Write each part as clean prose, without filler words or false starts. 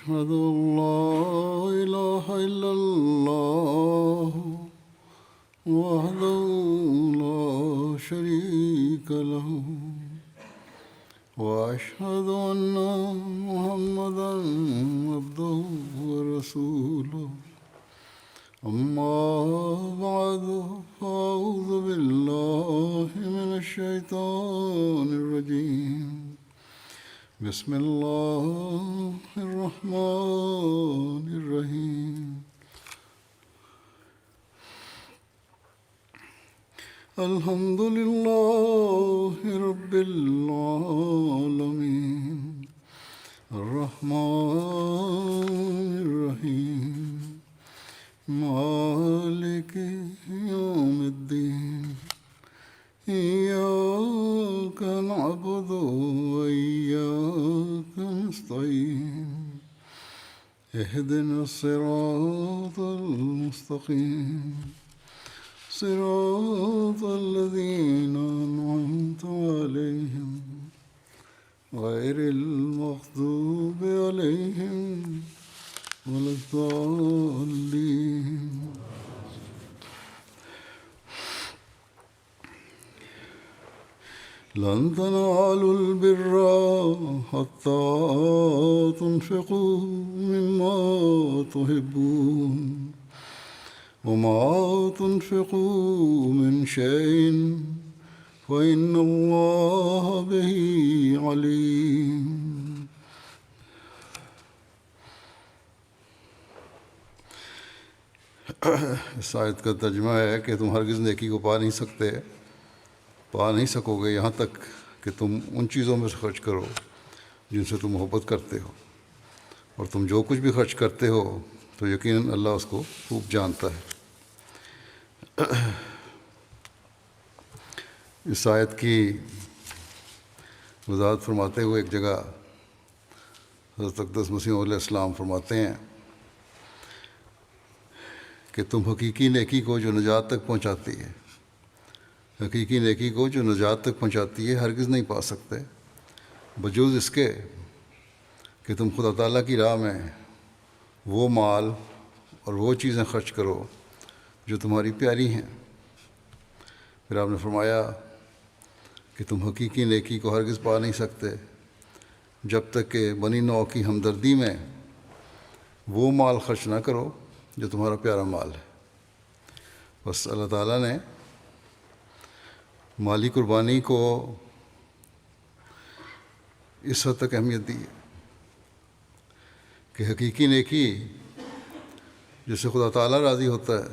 أشهد أن لا إله إلا الله وحده لا شريك له وأشهد أن محمدا عبده ورسوله أما بعد فأعوذ بالله من الشيطان الرجيم بسم الله الرحمن الرحيم الحمد لله رب العالمين الرحمن الرحيم مالك يوم الدين إياك نعبد وإياك نستعين اهدنا الصراط المستقيم صراط الذين أنعمت عليهم غير المغضوب عليهم ولا الضالين لن تنالوا البر حتى تنفقوا مما تحبون وما تنفقوا من شيء فإن الله به عليم اس آیت کا ترجمہ ہے کہ تم ہرگز نیکی کو پا نہیں سکو گے یہاں تک کہ تم ان چیزوں میں سے خرچ کرو جن سے تم محبت کرتے ہو، اور تم جو کچھ بھی خرچ کرتے ہو تو یقیناً اللہ اس کو خوب جانتا ہے۔ اس آیت کی وضاحت فرماتے ہوئے ایک جگہ حضرت اقدس مسیح علیہ السلام فرماتے ہیں کہ تم حقیقی نیکی کو جو نجات تک پہنچاتی ہے، حقیقی نیکی کو جو نجات تک پہنچاتی ہے ہرگز نہیں پا سکتے بجوز اس کے کہ تم خدا تعالیٰ کی راہ میں وہ مال اور وہ چیزیں خرچ کرو جو تمہاری پیاری ہیں۔ پھر آپ نے فرمایا کہ تم حقیقی نیکی کو ہرگز پا نہیں سکتے جب تک کہ بنی نوع کی ہمدردی میں وہ مال خرچ نہ کرو جو تمہارا پیارا مال ہے۔ بس اللہ تعالیٰ نے مالی قربانی کو اس حد تک اہمیت دی ہے کہ حقیقی نیکی جس سے خدا تعالیٰ راضی ہوتا ہے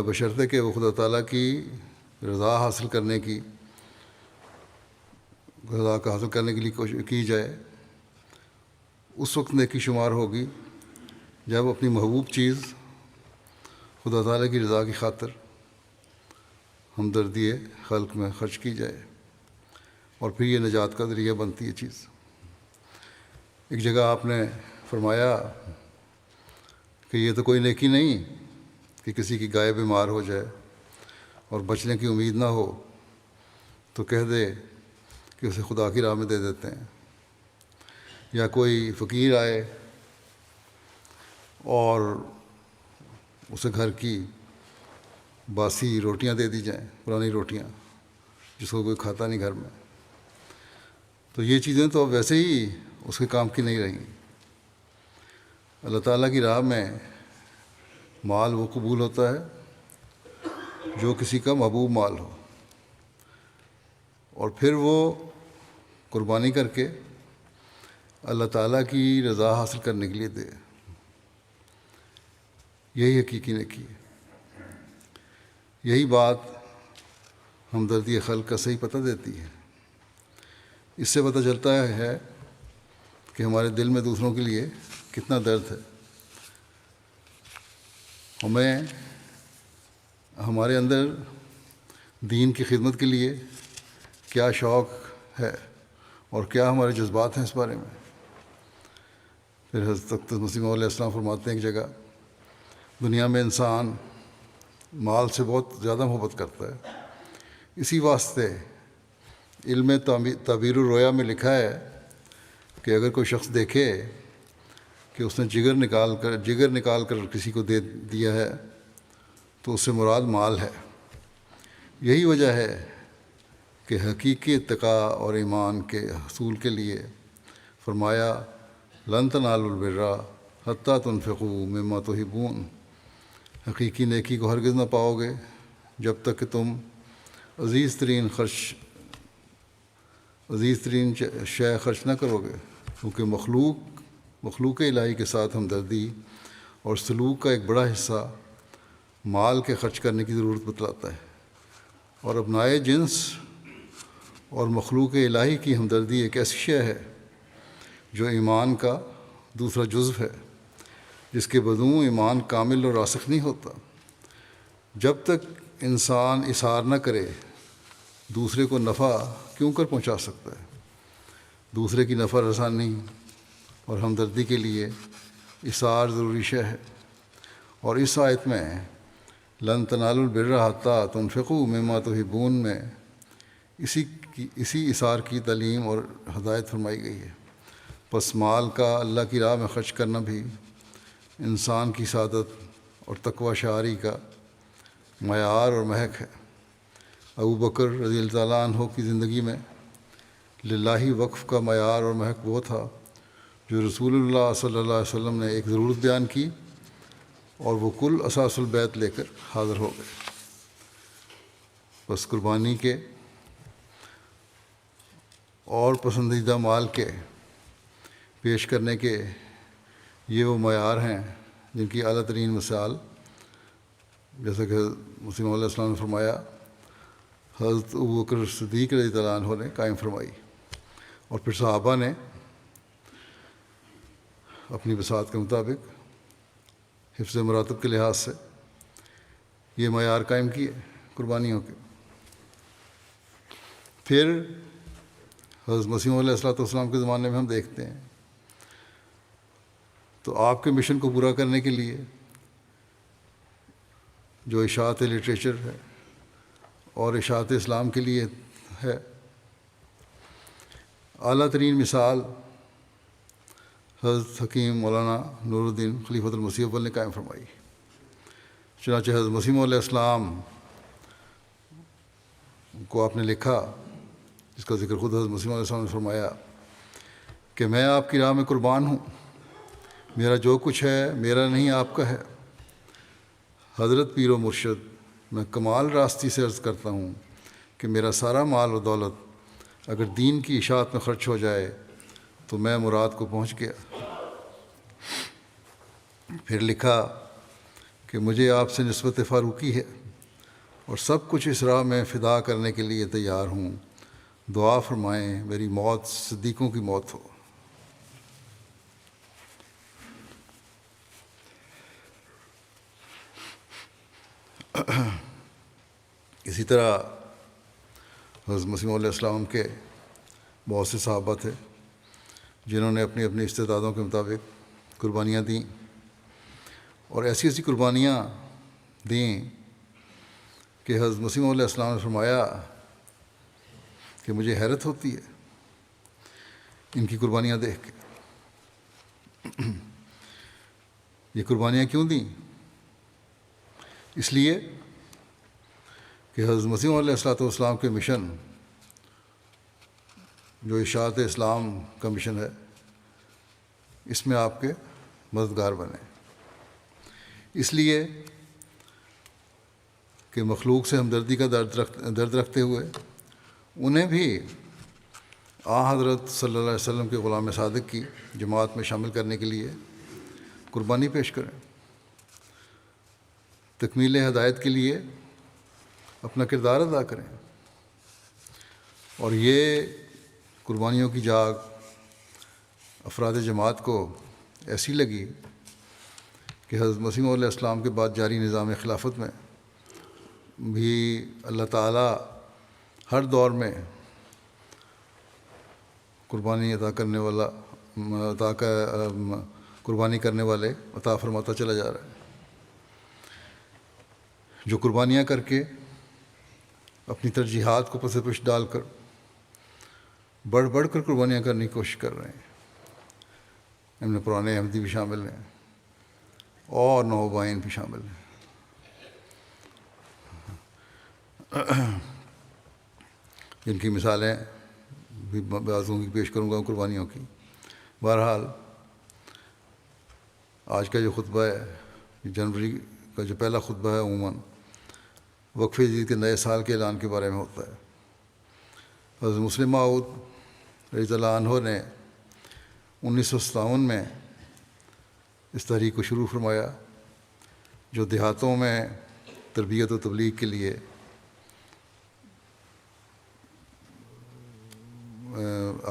بشرطے کہ وہ خدا تعالیٰ کی رضا حاصل کرنے کے لیے کوشش کی جائے، اس وقت نیکی شمار ہوگی جب اپنی محبوب چیز خدا تعالیٰ کی رضا کی خاطر ہمدردی خلق میں خرچ کی جائے، اور پھر یہ نجات کا ذریعہ بنتی ہے چیز۔ ایک جگہ آپ نے فرمایا کہ یہ تو کوئی نیکی نہیں کہ کسی کی گائے بیمار ہو جائے اور بچنے کی امید نہ ہو تو کہہ دے کہ اسے خدا کی راہ میں دے دیتے ہیں، یا کوئی فقیر آئے اور اسے گھر کی باسی روٹیاں دے دی جائیں، پرانی روٹیاں جس کو کوئی کھاتا نہیں گھر میں، تو یہ چیزیں تو اب ویسے ہی اس کے کام کی نہیں رہیں۔ اللہ تعالیٰ کی راہ میں مال وہ قبول ہوتا ہے جو کسی کا محبوب مال ہو، اور پھر وہ قربانی کر کے اللہ تعالیٰ کی رضا حاصل کرنے کے لیے دے۔ یہی حقیقی نیکی ہے۔ یہی بات ہمدردی خلق کا صحیح پتہ دیتی ہے۔ اس سے پتہ چلتا ہے کہ ہمارے دل میں دوسروں کے لیے کتنا درد ہے، ہمارے اندر دین کی خدمت کے لیے کیا شوق ہے اور کیا ہمارے جذبات ہیں اس بارے میں۔ پھر حضرت اقدس مسیح علیہ السلام فرماتے ہیں ایک جگہ، دنیا میں انسان مال سے بہت زیادہ محبت کرتا ہے، اسی واسطے علم تعبیر الرؤیا میں لکھا ہے کہ اگر کوئی شخص دیکھے کہ اس نے جگر نکال کر کسی کو دے دیا ہے تو اس سے مراد مال ہے۔ یہی وجہ ہے کہ حقیقی اتقاء اور ایمان کے حصول کے لیے فرمایا لن تنالوا البر حتی تنفقوا مما تحبون، حقیقی نیکی کو ہرگز نہ پاؤ گے جب تک کہ تم عزیز ترین شے خرچ نہ کرو گے، کیونکہ مخلوق الہی کے ساتھ ہمدردی اور سلوک کا ایک بڑا حصہ مال کے خرچ کرنے کی ضرورت بتلاتا ہے، اور ابنائے جنس اور مخلوق الہی کی ہمدردی ایک ایسی شے ہے جو ایمان کا دوسرا جزو ہے، جس کے بدوں ایمان کامل اور راسخ نہیں ہوتا۔ جب تک انسان اثار نہ کرے دوسرے کو نفع کیوں کر پہنچا سکتا ہے؟ دوسرے کی نفع رسانی اور ہمدردی کے لیے اثار ضروری شے ہے، اور اس آیت میں لن تنالوا البر حتی تنفقوا مما تحبون میں اسی اثار کی تعلیم اور ہدایت فرمائی گئی ہے۔ پس مال کا اللہ کی راہ میں خرچ کرنا بھی انسان کی سعادت اور تقوی شعاری کا معیار اور محک ہے۔ ابو بکر رضی اللہ تعالیٰ عنہ کی زندگی میں للہ وقف کا معیار اور محک وہ تھا جو رسول اللہ صلی اللہ علیہ وسلم نے ایک ضرورت بیان کی اور وہ کل اساس البیت لے کر حاضر ہو گئے۔ بس قربانی کے اور پسندیدہ مال کے پیش کرنے کے یہ وہ معیار ہیں جن کی اعلیٰ ترین مثال، جیسا کہ مسیم علیہ السلام نے فرمایا، حضرت ابوبکر صدیق رضی اللہ عنہ نے قائم فرمائی، اور پھر صحابہ نے اپنی بساط کے مطابق حفظ مراتب کے لحاظ سے یہ معیار قائم کیے قربانیوں کے۔ پھر حضرت مسیح علیہ السلام کے زمانے میں ہم دیکھتے ہیں تو آپ کے مشن کو پورا کرنے کے لیے جو اشاعت لٹریچر ہے اور اشاعت اسلام کے لیے ہے، اعلیٰ ترین مثال حضرت حکیم مولانا نور الدین خلیفۃ المسیح اول نے قائم فرمائی۔ چنانچہ حضرت مسیح علیہ السلام کو آپ نے لکھا، جس کا ذکر خود حضرت مسیح علیہ السلام نے فرمایا کہ میں آپ کی راہ میں قربان ہوں، میرا جو کچھ ہے میرا نہیں آپ کا ہے۔ حضرت پیر و مرشد، میں کمال راستی سے عرض کرتا ہوں کہ میرا سارا مال و دولت اگر دین کی اشاعت میں خرچ ہو جائے تو میں مراد کو پہنچ گیا۔ پھر لکھا کہ مجھے آپ سے نسبت فاروقی ہے اور سب کچھ اس راہ میں فدا کرنے کے لیے تیار ہوں، دعا فرمائیں میری موت صدیقوں کی موت ہو۔ اسی طرح حضرت مسیح علیہ السلام کے بہت سے صحابہ تھے جنہوں نے اپنی اپنی استعدادوں کے مطابق قربانیاں دیں، اور ایسی ایسی قربانیاں دیں کہ حضرت مسیح علیہ السلام نے فرمایا کہ مجھے حیرت ہوتی ہے ان کی قربانیاں دیکھ کے۔ یہ قربانیاں کیوں دیں؟ اس لیے کہ حضرت مسیح علیہ السلام کے مشن، جو اشاعت اسلام کا مشن ہے، اس میں آپ کے مددگار بنے، اس لیے کہ مخلوق سے ہمدردی کا درد رکھتے ہوئے انہیں بھی حضرت صلی اللہ علیہ وسلم کے غلام صادق کی جماعت میں شامل کرنے کے لیے قربانی پیش کریں، تکمیل ہدایت کے لیے اپنا کردار ادا کریں۔ اور یہ قربانیوں کی جاگ افراد جماعت کو ایسی لگی کہ حضرت مسیح علیہ السلام کے بعد جاری نظام خلافت میں بھی اللہ تعالیٰ ہر دور میں قربانی کرنے والے عطا فرماتا چلا جا رہا ہے، جو قربانیاں کر کے اپنی ترجیحات کو پس پش ڈال کر بڑھ کر قربانیاں کرنے کی کوشش کر رہے ہیں۔ ان میں پرانے احمدی بھی شامل ہیں اور نوبائن بھی شامل ہیں۔ جن کی مثالیں بھی بعضوں کی پیش کروں گا قربانیوں کی۔ بہرحال آج کا جو خطبہ ہے، جنوری کا جو پہلا خطبہ ہے، عموماً وقفِ جدید کے نئے سال کے اعلان کے بارے میں ہوتا ہے۔ حضرت مسلم موعود رضی اللہ عنہ نے 1957 میں اس تحریک کو شروع فرمایا، جو دیہاتوں میں تربیت و تبلیغ کے لیے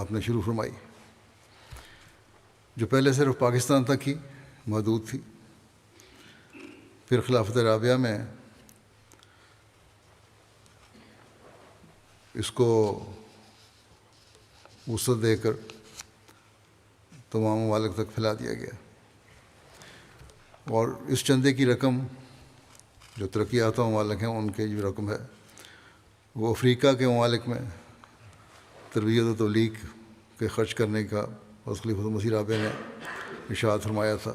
آپ نے شروع فرمائی، جو پہلے صرف پاکستان تک ہی محدود تھی۔ پھر خلافت رابعہ میں اس کو وسعت دے کر تمام ممالک تک پھیلا دیا گیا، اور اس چندے کی رقم جو ترقی یافتہ ممالک ہیں ان کی جو رقم ہے وہ افریقہ کے ممالک میں تربیت و تبلیغ کے خرچ کرنے کا خلیفۃ مسیح رابع نے ارشاد فرمایا تھا،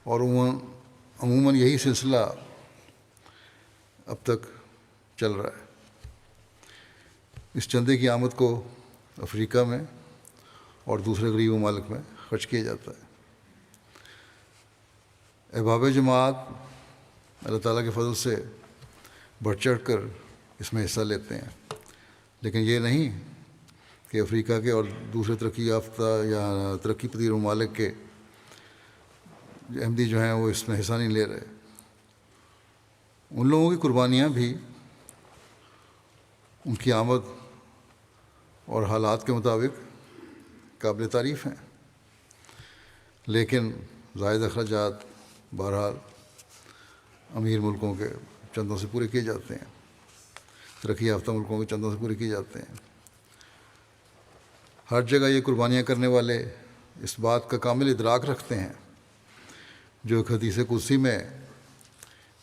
اور عموماً یہی سلسلہ اب تک چل رہا ہے۔ اس چندے کی آمد کو افریقہ میں اور دوسرے غریب ممالک میں خرچ کیا جاتا ہے۔ احباب جماعت اللہ تعالیٰ کے فضل سے بڑھ چڑھ کر اس میں حصہ لیتے ہیں، لیکن یہ نہیں کہ افریقہ کے اور دوسرے ترقی یافتہ یا ترقی پذیر ممالک کے احمدی جو ہیں وہ اس میں حصہ نہیں لے رہے۔ ان لوگوں کی قربانیاں بھی ان کی آمد اور حالات کے مطابق قابل تعریف ہیں، لیکن زائد اخراجات بہرحال امیر ملکوں کے چندوں سے پورے کیے جاتے ہیں، ترقی یافتہ ملکوں کے چندوں سے پورے کیے جاتے ہیں۔ ہر جگہ یہ قربانیاں کرنے والے اس بات کا کامل ادراک رکھتے ہیں جو ایک حدیث قدسی میں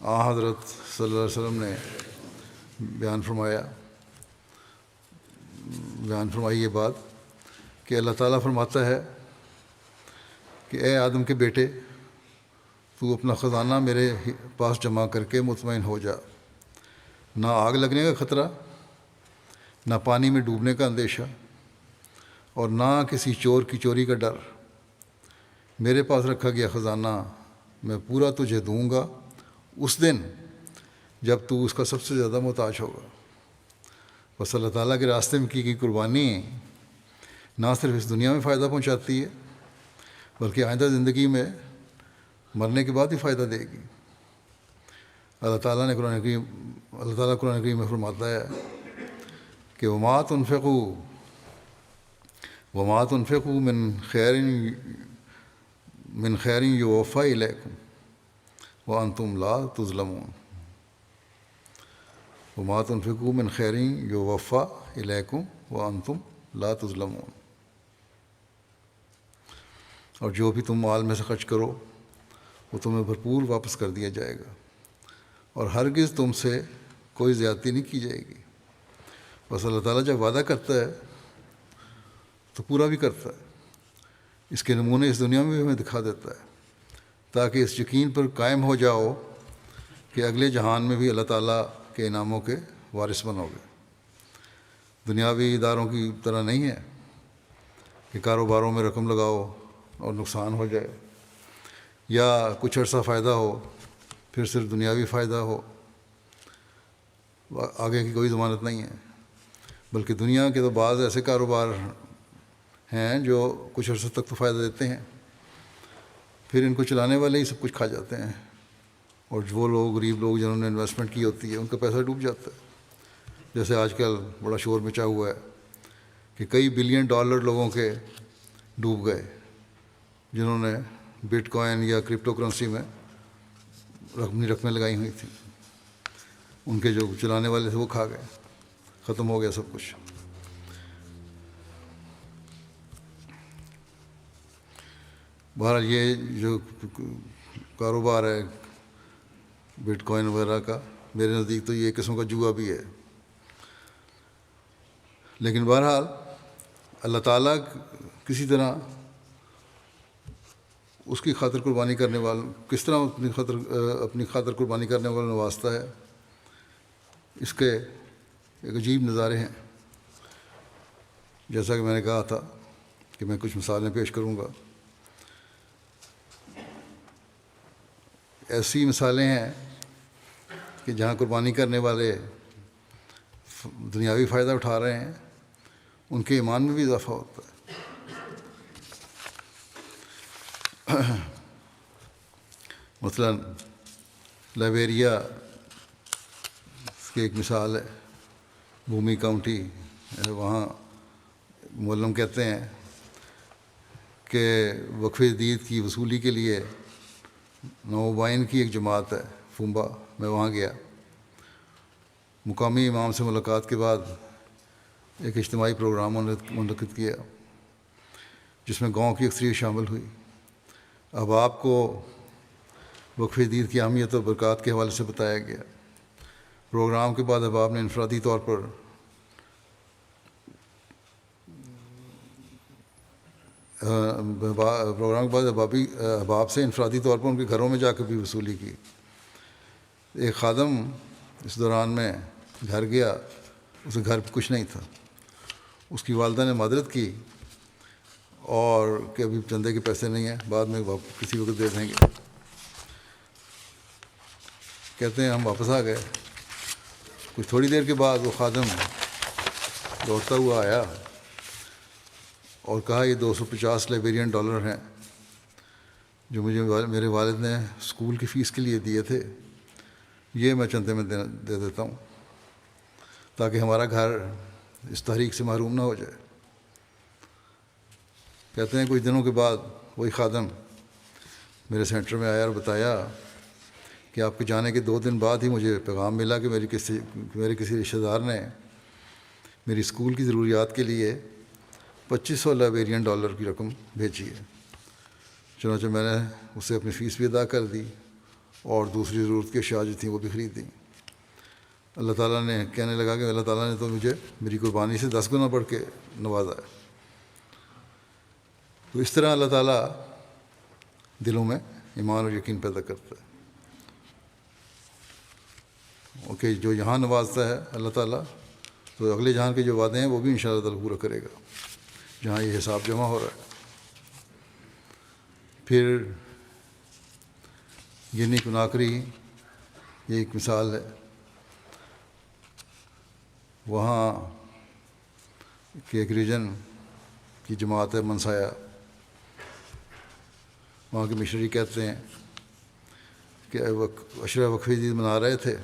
حضرت صلی اللہ علیہ وسلم نے بیان فرمائی یہ بات کہ اللہ تعالیٰ فرماتا ہے کہ اے آدم کے بیٹے، تو اپنا خزانہ میرے پاس جمع کر کے مطمئن ہو جا، نہ آگ لگنے کا خطرہ، نہ پانی میں ڈوبنے کا اندیشہ، اور نہ کسی چور کی چوری کا ڈر۔ میرے پاس رکھا گیا خزانہ میں پورا تجھے دوں گا اس دن جب تو اس کا سب سے زیادہ محتاج ہوگا۔ بس اللہ تعالیٰ کے راستے میں کی گئی قربانی نہ صرف اس دنیا میں فائدہ پہنچاتی ہے بلکہ آئندہ زندگی میں مرنے کے بعد ہی فائدہ دے گی۔ اللہ تعالیٰ قرآن کریم میں فرماتا ہے کہ وما تنفقوا من خیر یوفی الیکم وانتم لا تظلمون۔ وما تنفقوا من خیر یوفی الیکم وانتم لا تظلمون۔ اور جو بھی تم مال میں سے خرچ کرو وہ تمہیں بھرپور واپس کر دیا جائے گا، اور ہرگز تم سے کوئی زیادتی نہیں کی جائے گی۔ بس اللہ تعالیٰ جب وعدہ کرتا ہے تو پورا بھی کرتا ہے۔ اس کے نمونے اس دنیا میں بھی ہمیں دکھا دیتا ہے تاکہ اس یقین پر قائم ہو جاؤ کہ اگلے جہان میں بھی اللہ تعالیٰ کے انعاموں کے وارث بنو گے۔ دنیاوی اداروں کی طرح نہیں ہے کہ کاروباروں میں رقم لگاؤ اور نقصان ہو جائے، یا کچھ عرصہ فائدہ ہو پھر صرف دنیاوی فائدہ ہو، آگے کی کوئی ضمانت نہیں ہے۔ بلکہ دنیا کے تو بعض ایسے کاروبار ہیں جو کچھ عرصے تک تو فائدہ دیتے ہیں، پھر ان کو چلانے والے ہی سب کچھ کھا جاتے ہیں، اور وہ لوگ غریب لوگ جنہوں نے انویسٹمنٹ کی ہوتی ہے ان کا پیسہ ڈوب جاتا ہے۔ جیسے آج کل بڑا شور مچا ہوا ہے کہ کئی بلین ڈالر لوگوں کے ڈوب گئے جنہوں نے بٹ کوائن یا کرپٹو کرنسی میں اپنی رقمیں لگائی ہوئی تھیں۔ ان کے جو چلانے والے تھے وہ کھا گئے، ختم ہو گیا سب کچھ۔ بہرحال یہ جو کاروبار ہے بٹ کوائن وغیرہ کا، میرے نزدیک تو یہ ایک قسم کا جوا بھی ہے۔ لیکن بہرحال اللہ تعالیٰ کسی طرح اس کی خاطر قربانی کرنے والا کس طرح اپنی خاطر قربانی کرنے والا نوازتا ہے، اس کے ایک عجیب نظارے ہیں۔ جیسا کہ میں نے کہا تھا کہ میں کچھ مثالیں پیش کروں گا۔ ایسی مثالیں ہیں کہ جہاں قربانی کرنے والے دنیاوی فائدہ اٹھا رہے ہیں، ان کے ایمان میں بھی اضافہ ہوتا ہے۔ مثلا لائبیریا کی ایک مثال ہے، بھومی کاؤنٹی، وہاں معلم کہتے ہیں کہ وقف جدید کی وصولی کے لیے نوبائن کی ایک جماعت ہے فومبا، میں وہاں گیا۔ مقامی امام سے ملاقات کے بعد ایک اجتماعی پروگرام منعقد کیا جس میں گاؤں کی اکثریت شامل ہوئی۔ اب آپ کو وقف جدید کی اہمیت اور برکات کے حوالے سے بتایا گیا۔ پروگرام کے بعد احباب نے انفرادی طور پر احباب سے انفرادی طور پر ان کے گھروں میں جا کے بھی وصولی کی۔ ایک خادم اس دوران میں گھر گیا، اسے گھر پہ کچھ نہیں تھا۔ اس کی والدہ نے معذرت کی اور کہ ابھی چندے کے پیسے نہیں ہیں، بعد میں کسی وقت دے دیں گے۔ کہتے ہیں ہم واپس آ گئے۔ کچھ تھوڑی دیر کے بعد وہ خادم دوڑتا ہوا آیا اور کہا یہ $250 لائبیرین ہیں جو مجھے میرے والد نے اسکول کی فیس کے لیے دیے تھے، یہ میں چندے میں دے دیتا ہوں تاکہ ہمارا گھر اس تحریک سے محروم نہ ہو جائے۔ کہتے ہیں کچھ دنوں کے بعد وہی خادم میرے سینٹر میں آیا اور بتایا کہ آپ کے جانے کے 2 دن بعد ہی مجھے پیغام ملا کہ میرے کسی رشتہ دار نے میری اسکول کی ضروریات کے لیے $2500 لائبیرین کی رقم بھیجی ہے۔ چنانچہ میں نے اسے اپنی فیس بھی ادا کر دی اور دوسری ضرورت کی اشیاء جو تھیں وہ بھی خرید دیں۔ اللہ تعالیٰ نے کہنے لگا کہ اللہ تعالیٰ نے تو مجھے میری قربانی سے 10 گنا بڑھ کے نوازا ہے۔ تو اس طرح اللہ تعالیٰ دلوں میں ایمان اور یقین پیدا کرتا ہے۔ اوکے، جو یہاں نوازتا ہے اللہ تعالیٰ، تو اگلے جہان کے جو وعدے ہیں وہ بھی انشاءاللہ تعالیٰ پورا کرے گا جہاں یہ حساب جمع ہو رہا ہے۔ پھر گنی کناکری یہ ایک مثال ہے۔ وہاں کہ ایک ریجن کی جماعت ہے منسایا، وہاں کے مشنری کہتے ہیں کہ عشرہ وقف جدید منا رہے تھے،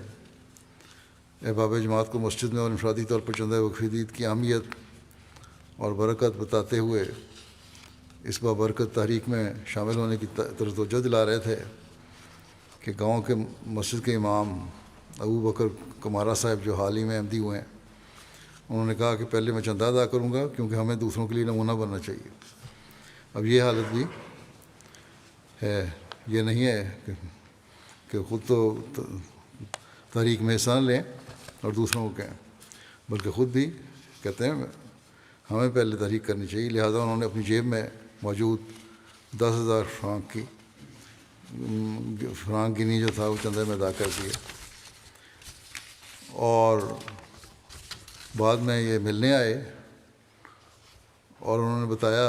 احباب جماعت کو مسجد میں اور انفرادی طور پر چندہ وقف جدید کی اہمیت اور برکت بتاتے ہوئے اس بابرکت تحریک میں شامل ہونے کی طرف توجہ دلا رہے تھے کہ گاؤں کے مسجد کے امام ابو بکر کمارا صاحب جو حال ہی میں احمدی ہوئے ہیں، انہوں نے کہا کہ پہلے میں چندہ ادا کروں گا کیونکہ ہمیں دوسروں کے لیے نمونہ بننا چاہیے۔ اب یہ حالت بھی ہے، یہ نہیں ہے کہ خود تو تحریک میں حصہ نہ لیں اور دوسروں کو کہیں، بلکہ خود بھی کہتے ہیں ہمیں پہلے تحریک کرنی چاہیے۔ لہٰذا انہوں نے اپنی جیب میں موجود 10,000 فرانک گنی جو تھا وہ چندے میں ادا کر دیا، اور بعد میں یہ ملنے آئے اور انہوں نے بتایا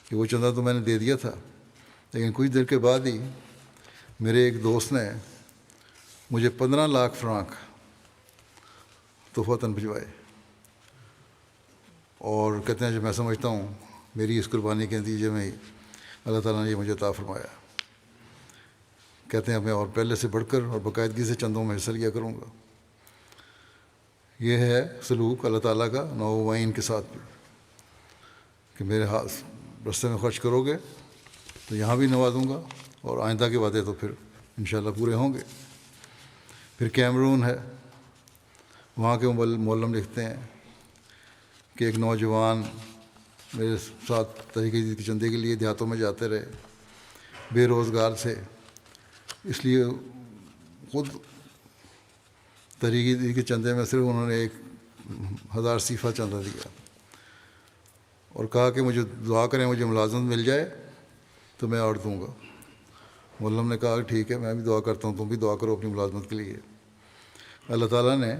کہ وہ چندہ تو میں نے دے دیا تھا، لیکن کچھ دیر کے بعد ہی میرے ایک دوست نے مجھے 15 لاکھ فرانک تحفۃً بھجوائے، اور کہتے ہیں جو میں سمجھتا ہوں میری اس قربانی کے نتیجے میں ہی اللہ تعالیٰ نے یہ مجھے عطا فرمایا۔ کہتے ہیں میں اور پہلے سے بڑھ کر اور باقاعدگی سے چندوں میں حصہ لیا کروں گا۔ یہ ہے سلوک اللہ تعالیٰ کا نوبائن کے ساتھ بھی کہ میرے رستے میں خرچ کرو گے تو یہاں بھی نوازوں گا، اور آئندہ کے وعدے تو پھر انشاءاللہ پورے ہوں گے۔ پھر کیمرون ہے، وہاں کے معلم لکھتے ہیں کہ ایک نوجوان میرے ساتھ تحریک جدید کے چندے کے لیے دیہاتوں میں جاتے رہے، بے روزگار تھے، اس لیے خود تحریک جدید کے چندے میں صرف انہوں نے 1,000 صیفہ چندہ دیا اور کہا کہ مجھے دعا کریں مجھے ملازمت مل جائے تو میں اور دوں گا۔ مولم نے کہا کہ ٹھیک ہے، میں بھی دعا کرتا ہوں، تم بھی دعا کرو اپنی ملازمت کے لیے۔ اللہ تعالیٰ نے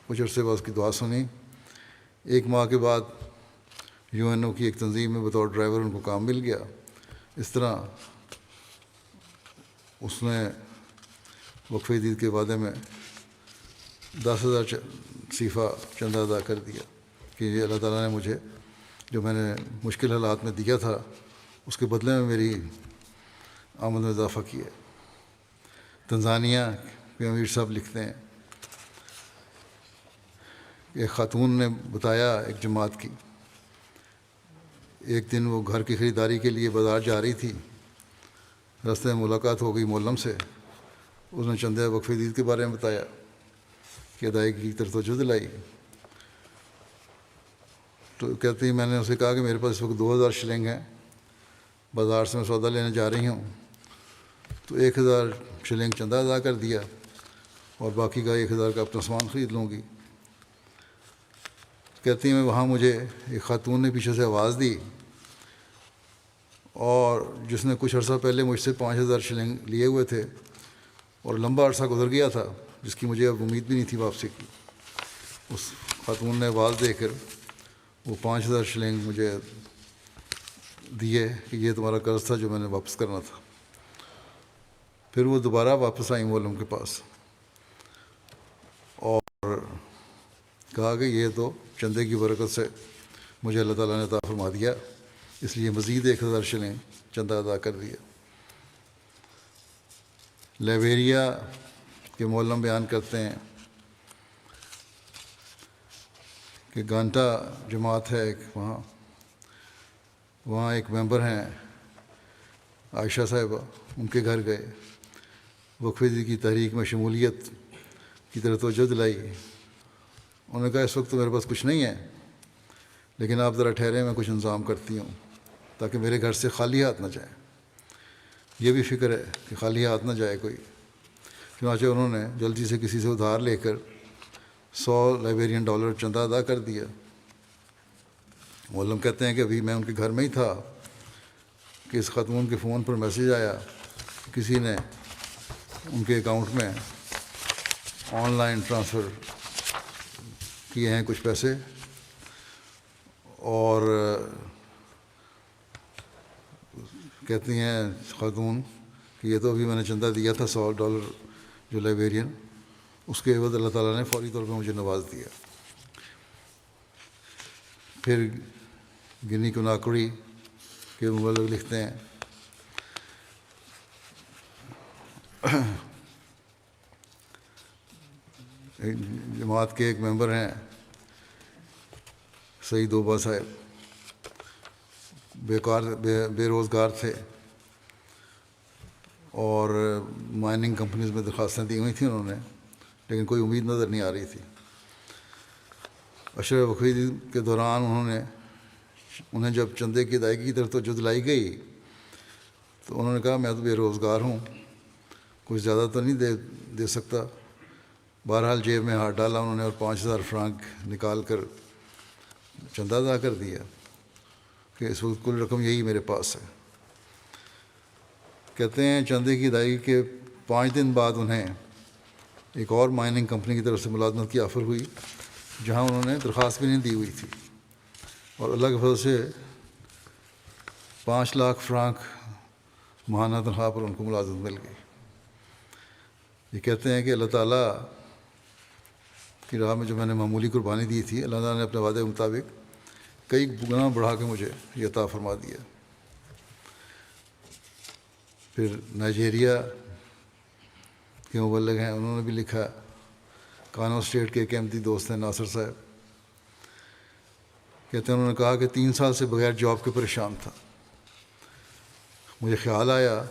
کچھ عرصے بعد اس کی دعا سنی۔ 1 ماہ کے بعد UNO کی ایک تنظیم میں بطور ڈرائیور ان کو کام مل گیا۔ اس طرح اس نے وقف عید کے وعدے میں 10,000 صیفہ چندہ ادا کر دیا کہ یہ اللہ تعالیٰ نے مجھے جو میں نے مشکل حالات میں دیا تھا اس کے بدلے میں میری آمد میں اضافہ کیا۔ تنزانیہ کے امیر صاحب لکھتے ہیں، ایک خاتون نے بتایا ایک جماعت کی، ایک دن وہ گھر کی خریداری کے لیے بازار جا رہی تھی، راستے میں ملاقات ہو گئی مولم سے۔ اس نے چندہ وقف عید کے بارے میں بتایا کہ ادائیگی کی طرف توجہ دلائی۔ تو کہتی میں نے اسے کہا کہ میرے پاس اس وقت 2,000 شلنگ ہیں، بازار سے میں سودا لینے جا رہی ہوں، تو 1,000 شلنگ چندہ ادا کر دیا اور باقی کا 1,000 کا اپنا سامان خرید لوں گی۔ کہتی ہیں وہاں مجھے ایک خاتون نے پیچھے سے آواز دی، اور جس نے کچھ عرصہ پہلے مجھ سے 5,000 شلنگ لیے ہوئے تھے اور لمبا عرصہ گزر گیا تھا جس کی مجھے اب امید بھی نہیں تھی واپسی کی۔ اس خاتون نے آواز دے کر وہ 5,000 شلنگ مجھے دیے کہ یہ تمہارا قرض تھا جو میں نے واپس کرنا تھا۔ پھر وہ دوبارہ واپس آئیں مولم کے پاس اور کہا کہ یہ تو چندے کی برکت سے مجھے اللہ تعالیٰ نے عطا فرما دیا، اس لیے مزید 1,000 شلنگ چندہ ادا کر دیا۔ لائبیریا کے مولم بیان کرتے ہیں کہ گانٹا جماعت ہے ایک، وہاں ایک ممبر ہیں عائشہ صاحبہ، ان کے گھر گئے، وقف عید کی تحریک میں شمولیت کی طرف توجہ دلائی۔ انہوں نے کہا اس وقت تو میرے پاس کچھ نہیں ہے، لیکن آپ ذرا ٹھہرے، میں کچھ انتظام کرتی ہوں تاکہ میرے گھر سے خالی ہاتھ نہ جائے۔ یہ بھی فکر ہے کہ خالی ہاتھ نہ جائے کوئی۔ چنانچہ انہوں نے جلدی سے کسی سے ادھار لے کر 100 لائبیرین ڈالر چندہ ادا کر دیا۔ مولم کہتے ہیں کہ ابھی میں ان کے گھر میں ہی تھا کہ اس خاتون کے فون پر میسیج آیا، کسی نے ان کے اکاؤنٹ میں آن لائن ٹرانسفر کیے ہیں کچھ پیسے، اور کہتی ہیں خاتون کہ یہ تو ابھی میں نے چندہ دیا تھا $100 جو لائبیرین، اس کے عوض اللہ تعالیٰ نے فوری طور پہ مجھے نواز دیا۔ پھر گنی کناکڑی کے مبلغ لکھتے ہیں جماعت کے ایک ممبر ہیں سعید اوبا صاحب، بے روزگار تھے اور مائننگ کمپنیز میں درخواستیں دی ہوئی تھیں انہوں نے، لیکن کوئی امید نظر نہیں آ رہی تھی۔ عشرہ وقف عید کے دوران انہیں جب چندے کی ادائیگی کی طرف توجہ دلائی گئی تو انہوں نے کہا میں تو بے روزگار ہوں، کچھ زیادہ تو نہیں دے سکتا۔ بہرحال جیب میں ہاتھ ڈالا انہوں نے اور 5,000 فرانک نکال کر چندہ ادا کر دیا کہ اس وقت کل رقم یہی میرے پاس ہے۔ کہتے ہیں چندے کی ادائیگی کے 5 دن بعد انہیں ایک اور مائننگ کمپنی کی طرف سے ملازمت کی آفر ہوئی جہاں انہوں نے درخواست بھی نہیں دی ہوئی تھی، اور اللہ کے فضل سے 5 لاکھ فرانک ماہانہ تنخواہ پر ان کو ملازمت مل گئی۔ یہ کہتے ہیں کہ اللہ تعالیٰ کی راہ میں جو میں نے معمولی قربانی دی تھی، اللہ تعالیٰ نے اپنے وعدے کے مطابق کئی گنا بڑھا کے مجھے یہ عطا فرما دیا۔ پھر نائجیریا کے مبلغ ہیں، انہوں نے بھی لکھا، کانو اسٹیٹ کے ایک احمدی دوست ہیں ناصر صاحب، کہتے ہیں انہوں نے کہا کہ 3 سال سے بغیر جاب کے پریشان تھا، مجھے خیال آیا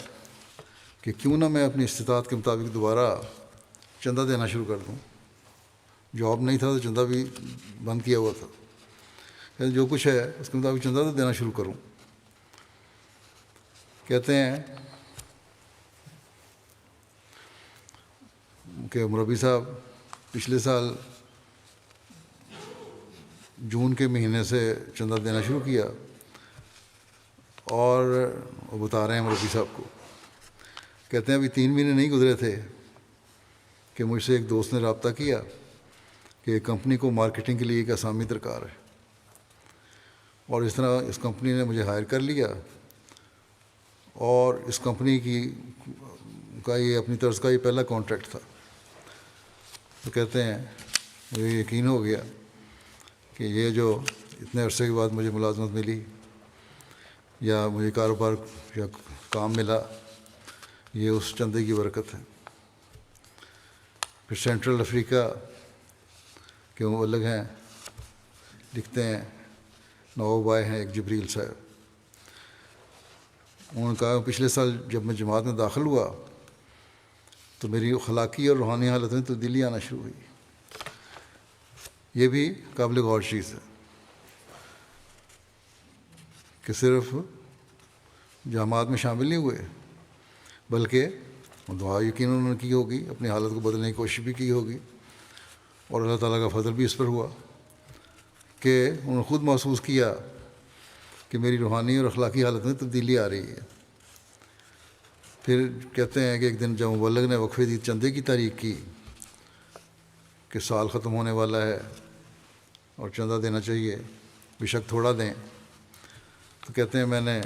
کہ کیوں نہ میں اپنی استطاعت کے مطابق دوبارہ چندہ دینا شروع کر دوں۔ جاب نہیں تھا تو چندہ بھی بند کیا ہوا تھا، کہتے جو کچھ ہے اس کے مطابق چندہ تو دینا شروع کروں۔ کہتے ہیں کہ مربی صاحب پچھلے سال جون کے مہینے سے چندہ دینا شروع کیا، اور وہ بتا رہے ہیں مربی صاحب کو، کہتے ہیں ابھی 3 مہینے نہیں گزرے تھے کہ مجھ سے ایک دوست نے رابطہ کیا کہ کمپنی کو مارکیٹنگ کے لیے ایک اسامی درکار ہے، اور اس طرح اس کمپنی نے مجھے ہائر کر لیا، اور اس کمپنی کا یہ اپنی طرز کا یہ پہلا کانٹریکٹ تھا۔ تو کہتے ہیں مجھے یقین ہو گیا کہ یہ جو اتنے عرصے کے بعد مجھے ملازمت ملی یا مجھے کاروبار یا کام ملا، یہ اس چندے کی برکت ہے۔ پھر سینٹرل افریقہ کے مبلغ ہیں، لکھتے ہیں نواب آئے ہیں ایک جبریل صاحب، انہوں نے کہا پچھلے سال جب میں جماعت میں داخل ہوا تو میری اخلاقی اور روحانی حالت میں تبدیلی آنا شروع ہوئی۔ یہ بھی قابل غور چیز ہے کہ صرف جماعت میں شامل نہیں ہوئے بلکہ دعا یقیناً انہوں نے کی ہوگی، اپنی حالت کو بدلنے کی کوشش بھی کی ہوگی، اور اللہ تعالیٰ کا فضل بھی اس پر ہوا کہ انہوں نے خود محسوس کیا کہ میری روحانی اور اخلاقی حالت میں تبدیلی آ رہی ہے۔ پھر کہتے ہیں کہ ایک دن جب مبلغ نے وقف دید چندے کی تحریک کی کہ سال ختم ہونے والا ہے اور چندہ دینا چاہیے، بے شک تھوڑا دیں، تو کہتے ہیں میں نے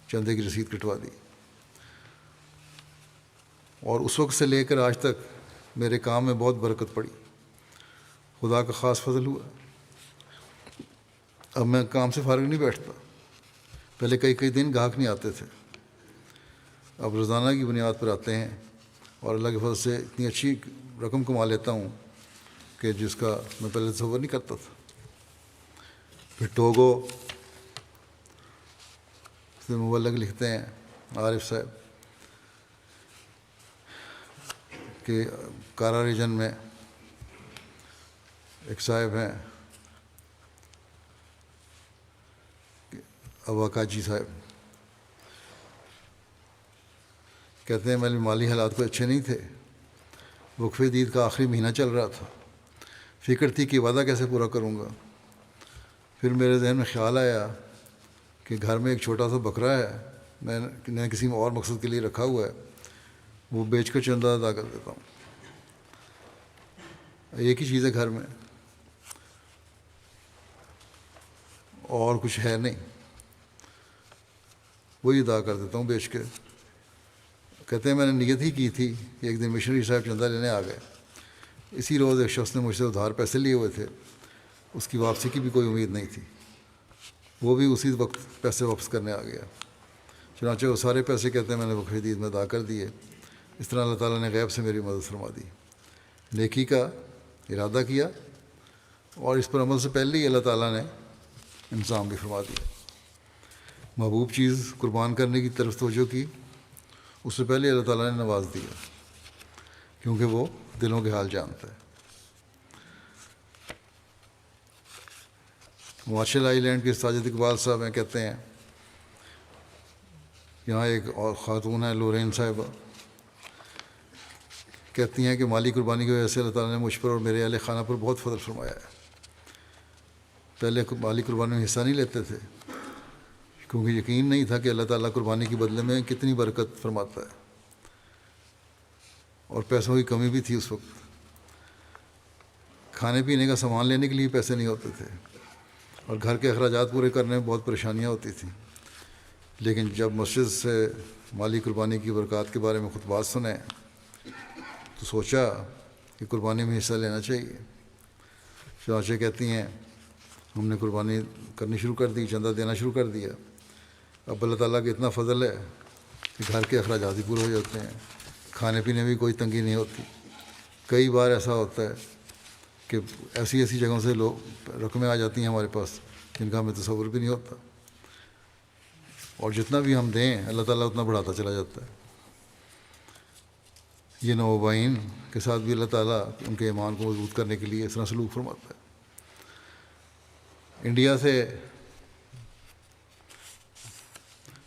چندے کی رسید کٹوا دی، اور اس وقت سے لے کر آج تک میرے کام میں بہت برکت پڑی، خدا کا خاص فضل ہوا۔ اب میں کام سے فارغ نہیں بیٹھتا، پہلے کئی دن گاہک نہیں آتے تھے، اب روزانہ کی بنیاد پر آتے ہیں، اور اللہ کے فضل سے اتنی اچھی رقم کما لیتا ہوں کہ جس کا میں پہلے تصور نہیں کرتا تھا۔ پھر ٹوگو سے مبلغ لکھتے ہیں عارف صاحب کہ کارا ریجن میں ایک صاحب ہیں ابا کاجی صاحب، کہتے ہیں میرے مالی حالات کوئی اچھے نہیں تھے، وقف دید کا آخری مہینہ چل رہا تھا، فکر تھی کہ وعدہ کیسے پورا کروں گا۔ پھر میرے ذہن میں خیال آیا کہ گھر میں ایک چھوٹا سا بکرا ہے، میں نے کسی اور مقصد کے لیے رکھا ہوا ہے، وہ بیچ کر چندہ ادا کر دیتا ہوں، ایک ہی چیز ہے گھر میں اور کچھ ہے نہیں، وہی ادا کر دیتا ہوں بیچ کے۔ کہتے ہیں میں نے نیت ہی کی تھی کہ ایک دن مشنری صاحب چندہ لینے آ گئے، اسی روز ایک شخص نے مجھ سے ادھار پیسے لیے ہوئے تھے، اس کی واپسی کی بھی کوئی امید نہیں تھی، وہ بھی اسی وقت پیسے واپس کرنے آ گیا، چنانچہ وہ سارے پیسے کہتے ہیں میں نے وقف دید میں ادا کر دیے۔ اس طرح اللہ تعالیٰ نے غیب سے میری مدد فرما دی، نیکی کا ارادہ کیا، اور اس پر عمل سے پہلے ہی اللہ تعالیٰ نے انتظام بھی فرما دیا۔ محبوب چیز قربان کرنے کی طرف توجہ کی، اس سے پہلے اللہ تعالیٰ نے نواز دیا، کیونکہ وہ دلوں کے حال جانتا ہے۔ مارشل آئی لینڈ کے ساجد اقبال صاحب ہیں، کہتے ہیں یہاں ایک اور خاتون ہے لورین صاحبہ، کہتی ہیں کہ مالی قربانی کی وجہ سے اللہ تعالیٰ نے مجھ پر اور میرے اہل خانہ پر بہت فضل فرمایا ہے۔ پہلے مالی قربانی میں حصہ نہیں لیتے تھے کیونکہ یقین نہیں تھا کہ اللہ تعالیٰ قربانی کے بدلے میں کتنی برکت فرماتا ہے، اور پیسوں کی کمی بھی تھی اس وقت، کھانے پینے کا سامان لینے کے لیے پیسے نہیں ہوتے تھے، اور گھر کے اخراجات پورے کرنے میں بہت پریشانیاں ہوتی تھیں۔ لیکن جب مسجد سے مالی قربانی کی برکات کے بارے میں خطبات سنے تو سوچا کہ قربانی میں حصہ لینا چاہیے، چنانچہ کہتی ہیں ہم نے قربانی کرنی شروع کر دی، چندہ دینا شروع کر دیا۔ اب اللہ تعالیٰ کا اتنا فضل ہے کہ گھر کے اخراجات بھی پورے ہو جاتے ہیں، کھانے پینے میں کوئی تنگی نہیں ہوتی۔ کئی بار ایسا ہوتا ہے کہ ایسی جگہوں سے لوگ رقمیں آ جاتی ہیں ہمارے پاس جن کا ہمیں تصور بھی نہیں ہوتا، اور جتنا بھی ہم دیں اللہ تعالیٰ اتنا بڑھاتا چلا جاتا ہے۔ یہ نوابین کے ساتھ بھی اللہ تعالیٰ ان کے ایمان کو مضبوط کرنے کے لیے اس طرح سلوک فرماتا ہے۔ انڈیا سے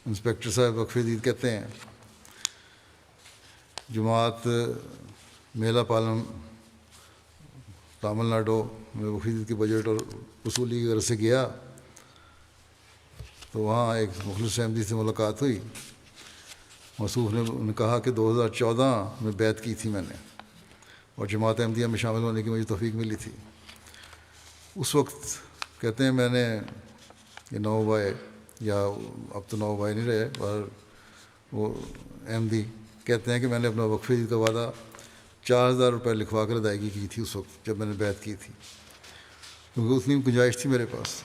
انسپیکٹر صاحب وقف دید کہتے ہیں جماعت میلا پالم تامل ناڈو میں وقف دید کی بجٹ اور وصولی کی غرض سے گیا تو وہاں ایک مخلص احمدی سے ملاقات ہوئی. موصوف نے کہا کہ 2014 میں بیعت کی تھی میں نے، اور جماعت احمدیہ میں شامل ہونے کی مجھے توفیق ملی تھی. اس وقت کہتے ہیں میں نے یہ 9 بھائی، یا اب تو 9 بھائی نہیں رہے، اور وہ احمدی کہتے ہیں کہ میں نے اپنا وقف عید کا وعدہ 4000 روپے لکھوا کر ادائیگی کی تھی اس وقت جب میں نے بیعت کی تھی، کیونکہ اتنی گنجائش تھی میرے پاس.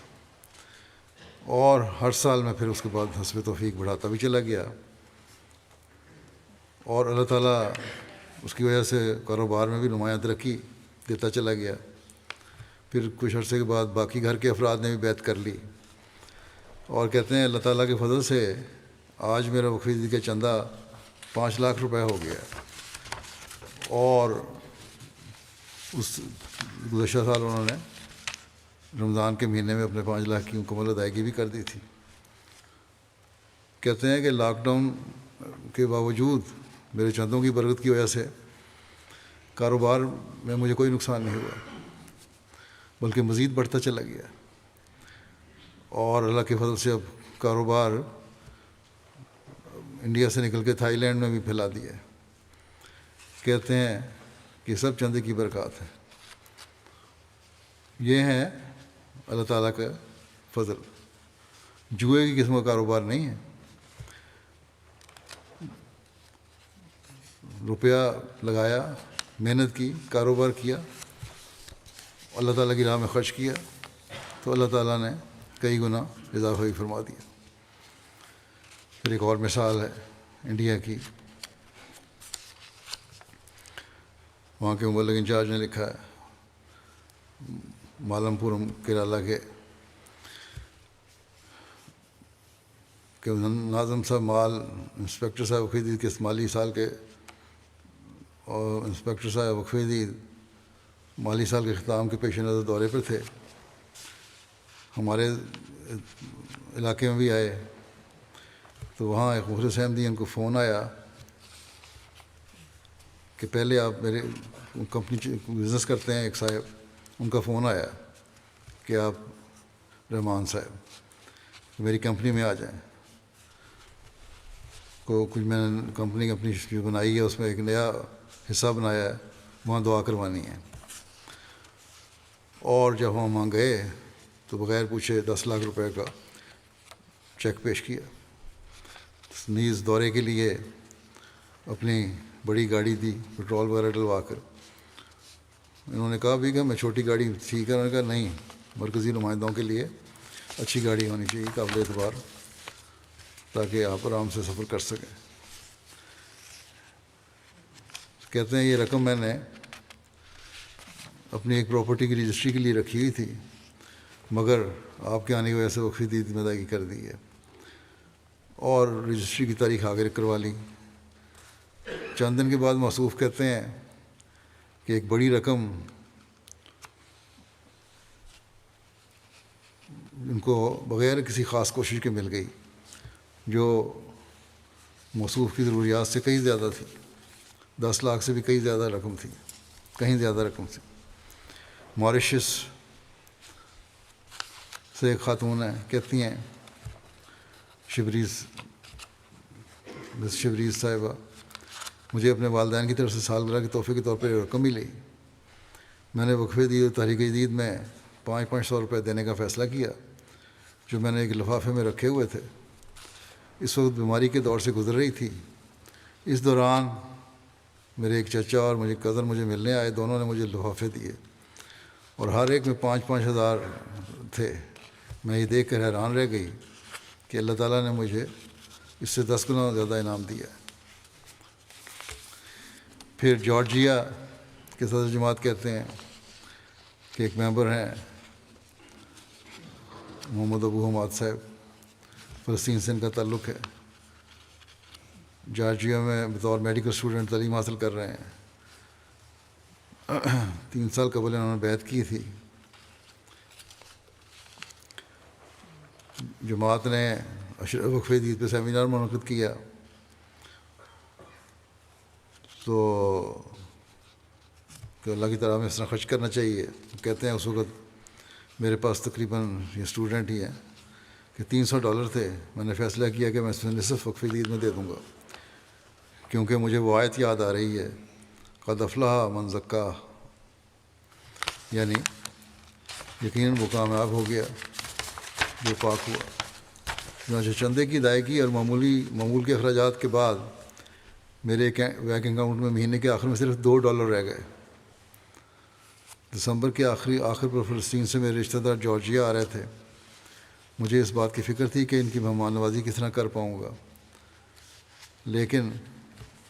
اور ہر سال میں پھر اس کے بعد حسب توفیق بڑھاتا بھی چلا گیا، اور اللہ تعالیٰ اس کی وجہ سے کاروبار میں بھی نمایاں ترقی دیتا چلا گیا. پھر کچھ عرصے کے بعد باقی گھر کے افراد نے بھی بیعت کر لی، اور کہتے ہیں اللہ تعالیٰ کے فضل سے آج میرا وقف عید کا چندہ 5 لاکھ روپے ہو گیا. اور اس گزشتہ سال انہوں نے رمضان کے مہینے میں اپنے 5 لاکھ کی مکمل ادائیگی بھی کر دی تھی. کہتے ہیں کہ لاک ڈاؤن کے باوجود میرے چندوں کی برکت کی وجہ سے کاروبار میں مجھے کوئی نقصان نہیں ہوا، بلکہ مزید بڑھتا چلا گیا. اور اللہ کے فضل سے اب کاروبار انڈیا سے نکل کے تھائی لینڈ میں بھی پھیلا دیا ہے. کہتے ہیں کہ سب چندے کی برکات ہے. یہ ہے اللہ تعالیٰ کا فضل. جوئے کی قسم کا کاروبار نہیں ہے. روپیہ لگایا، محنت کی، کاروبار کیا، اللہ تعالیٰ کی راہ میں خرچ کیا، تو اللہ تعالیٰ نے کئی گنا اضافہ ہی فرما دیا. پھر ایک اور مثال ہے انڈیا کی. وہاں کے مبلغ انچارج نے لکھا ہے مالم پورم کیرالہ کے کہ ناظم صاحب مال انسپیکٹر صاحب وقف عید کے مالی سال کے، اور انسپیکٹر صاحب وقف عید مالی سال کے اختتام کے پیش نظر دورے پر تھے. ہمارے علاقے میں بھی آئے تو وہاں ایک مخلص احمدی ان کو فون آیا کہ پہلے آپ میرے کمپنی بزنس کرتے ہیں ایک صاحب، ان کا فون آیا کہ آپ رحمان صاحب میری کمپنی میں آ جائیں. کچھ میں نے کمپنی اپنی جو بنائی ہے اس میں ایک نیا حصہ بنایا ہے، وہاں دعا کروانی ہے. اور جب ہم وہاں گئے تو بغیر پوچھے 10 لاکھ روپے کا چیک پیش کیا. نیز دورے کے لیے اپنی بڑی گاڑی دی، پٹرول وغیرہ ڈلوا کر. انہوں نے کہا بھی کہ میں چھوٹی گاڑی ٹھیک ہے، انہوں نے کہا نہیں، مرکزی نمائندوں کے لیے اچھی گاڑی ہونی چاہیے، قابل اعتبار، تاکہ آپ آرام سے سفر کر سکیں. کہتے ہیں یہ رقم میں نے اپنی ایک پراپرٹی کی رجسٹری کے لیے رکھی ہوئی تھی، مگر آپ کے آنے کی وجہ سے وقف عید میں ادائیگی کر دی ہے، اور رجسٹری کی تاریخ آگے کروا لی. چند دن کے بعد موصوف کہتے ہیں کہ ایک بڑی رقم ان کو بغیر کسی خاص کوشش کے مل گئی، جو موصوف کی ضروریات سے کہیں زیادہ تھی. 10 لاکھ سے بھی کہیں زیادہ رقم تھی، کہیں زیادہ رقم تھی. ماریشس سے ایک خاتون ہیں، کہتی ہیں مس شبریز صاحبہ، مجھے اپنے والدین کی طرف سے سالگرہ کے تحفے کے طور پر رقم ملی. میں نے وقف عید اور تحریک جدید میں 500 روپے دینے کا فیصلہ کیا، جو میں نے ایک لفافے میں رکھے ہوئے تھے. اس وقت بیماری کے دور سے گزر رہی تھی. اس دوران میرے ایک چچا اور مجھے کزن مجھے ملنے آئے. دونوں نے مجھے لفافے دیے اور ہر ایک میں 5-5 ہزار تھے. میں یہ دیکھ کر حیران رہ گئی کہ اللہ تعالیٰ نے مجھے اس سے 10 گنا زیادہ انعام دیا. پھر جارجیا کے صدر جماعت کہتے ہیں کہ ایک ممبر ہیں محمد ابو حماد صاحب، فلسطین سے ان کا تعلق ہے. جارجیا میں بطور میڈیکل اسٹوڈنٹ تعلیم حاصل کر رہے ہیں. 3 سال قبل انہوں نے بیعت کی تھی. جماعت نے وقف عید پہ سیمینار منعقد کیا تو کہ اللہ کی طرح میں اس طرح خرچ کرنا چاہیے. کہتے ہیں اس وقت میرے پاس تقریباً یہ اسٹوڈنٹ ہی ہیں کہ $300 تھے. میں نے فیصلہ کیا کہ میں اس میں نصف وقف عید میں دے دوں گا، کیونکہ مجھے وہ آیت یاد آ رہی ہے، قد افلح من زکاہ، یعنی یقیناً وہ کامیاب ہو گیا جو پاک ہوا. چنانچہ چندے کی ادائیگی اور معمول کے اخراجات کے بعد میرے بینک اکاؤنٹ میں مہینے کے آخر میں صرف $2 رہ گئے. دسمبر کے آخر پر فلسطین سے میرے رشتہ دار جارجیا آ رہے تھے. مجھے اس بات کی فکر تھی کہ ان کی مہمان نوازی کس طرح کر پاؤں گا، لیکن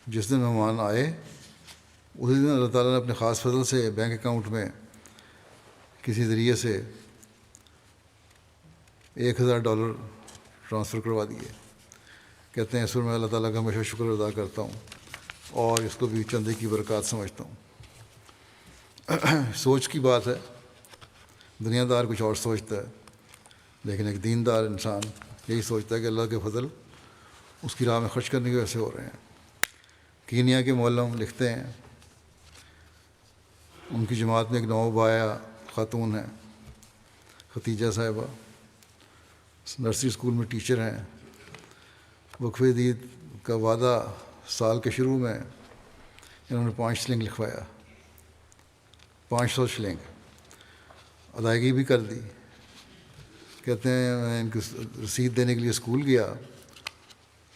جس دن مہمان آئے اسی دن اللہ تعالیٰ نے اپنے خاص فضل سے بینک اکاؤنٹ میں کسی ذریعے سے $1000 ٹرانسفر کروا دیے. کہتے ہیں اس پر میں اللہ تعالیٰ کا ہمیشہ شکر ادا کرتا ہوں اور اس کو بھی چندے کی برکات سمجھتا ہوں. سوچ کی بات ہے، دنیا دار کچھ اور سوچتا ہے، لیکن ایک دیندار انسان یہی سوچتا ہے کہ اللہ کے فضل اس کی راہ میں خرچ کرنے کی وجہ سے ہو رہے ہیں. کینیا کے معلم لکھتے ہیں، ان کی جماعت میں ایک نوبایا خاتون ہیں، ختیجہ صاحبہ، نرسری اسکول میں ٹیچر ہیں. وقف عید کا وعدہ سال کے شروع میں انہوں نے 5 شلنگ لکھوایا، 500 شلنگ ادائیگی بھی کر دی. کہتے ہیں میں ان کو رسید دینے کے لیے اسکول گیا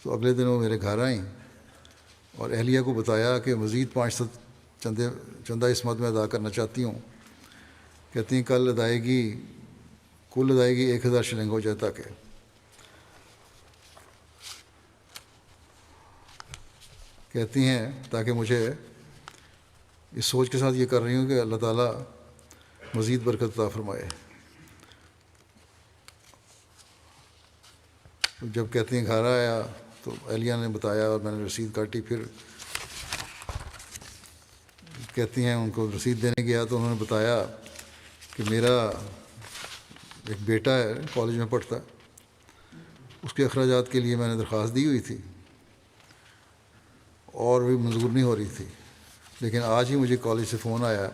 تو اگلے دن وہ میرے گھر آئیں اور اہلیہ کو بتایا کہ مزید 500 چندہ اس مد میں ادا کرنا چاہتی ہوں. کہتی ہیں کل ادائیگی 1000 شلنگ ہو جائے کہتی ہیں تاکہ مجھے اس سوچ کے ساتھ یہ کر رہی ہوں کہ اللہ تعالیٰ مزید برکت عطا فرمائے. جب کہتی ہیں گھر آیا تو اہلیہ نے بتایا اور میں نے رسید کاٹی. پھر کہتی ہیں ان کو رسید دینے گیا تو انہوں نے بتایا کہ میرا ایک بیٹا ہے کالج میں پڑھتا ہے، اس کے اخراجات کے لیے میں نے درخواست دی ہوئی تھی اور بھی منظور نہیں ہو رہی تھی، لیکن آج ہی مجھے کالج سے فون آیا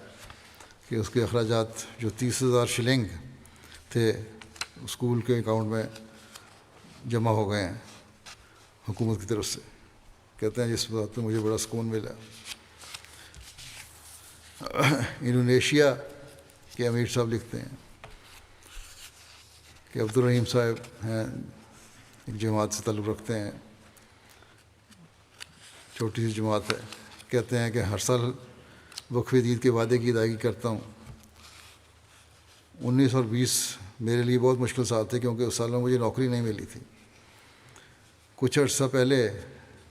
کہ اس کے اخراجات جو 30,000 شلنگ تھے اسکول کے اکاؤنٹ میں جمع ہو گئے ہیں حکومت کی طرف سے. کہتے ہیں جس بات پہ مجھے بڑا سکون ملا. انڈونیشیا کے امیر صاحب لکھتے ہیں کہ عبدالرحیم صاحب ہیں، ایک جماعت سے تعلق رکھتے ہیں، چھوٹی سی جماعت ہے. کہتے ہیں کہ ہر سال وقف عید کے وعدے کی ادائیگی کرتا ہوں. 19 اور 20 میرے لیے بہت مشکل سال تھے کیونکہ اس سال میں مجھے نوکری نہیں ملی تھی. کچھ عرصہ پہلے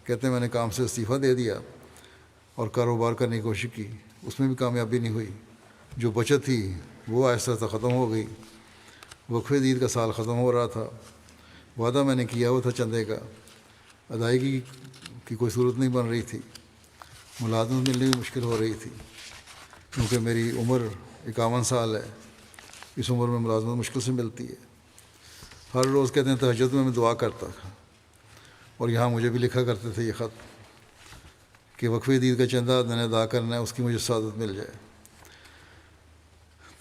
کہتے ہیں میں نے کام سے استعفیٰ دے دیا اور کاروبار کرنے کی کوشش کی، اس میں بھی کامیابی نہیں ہوئی. جو بچت تھی وہ آہستہ آہستہ ختم ہو گئی. وقف عید کا سال ختم ہو رہا تھا، وعدہ میں نے کیا ہوا تھا چندے کا، ادائیگی کی کوئی صورت نہیں بن رہی تھی. ملازمت ملنے بھی مشکل ہو رہی تھی کیونکہ میری عمر 51 سال ہے. اس عمر میں ملازمت مشکل سے ملتی ہے. ہر روز کہتے ہیں تہجد میں دعا کرتا تھا اور یہاں مجھے بھی لکھا کرتے تھے یہ خط کہ وقف عید کا چندہ میں نے ادا کرنا ہے، اس کی مجھے سعادت مل جائے.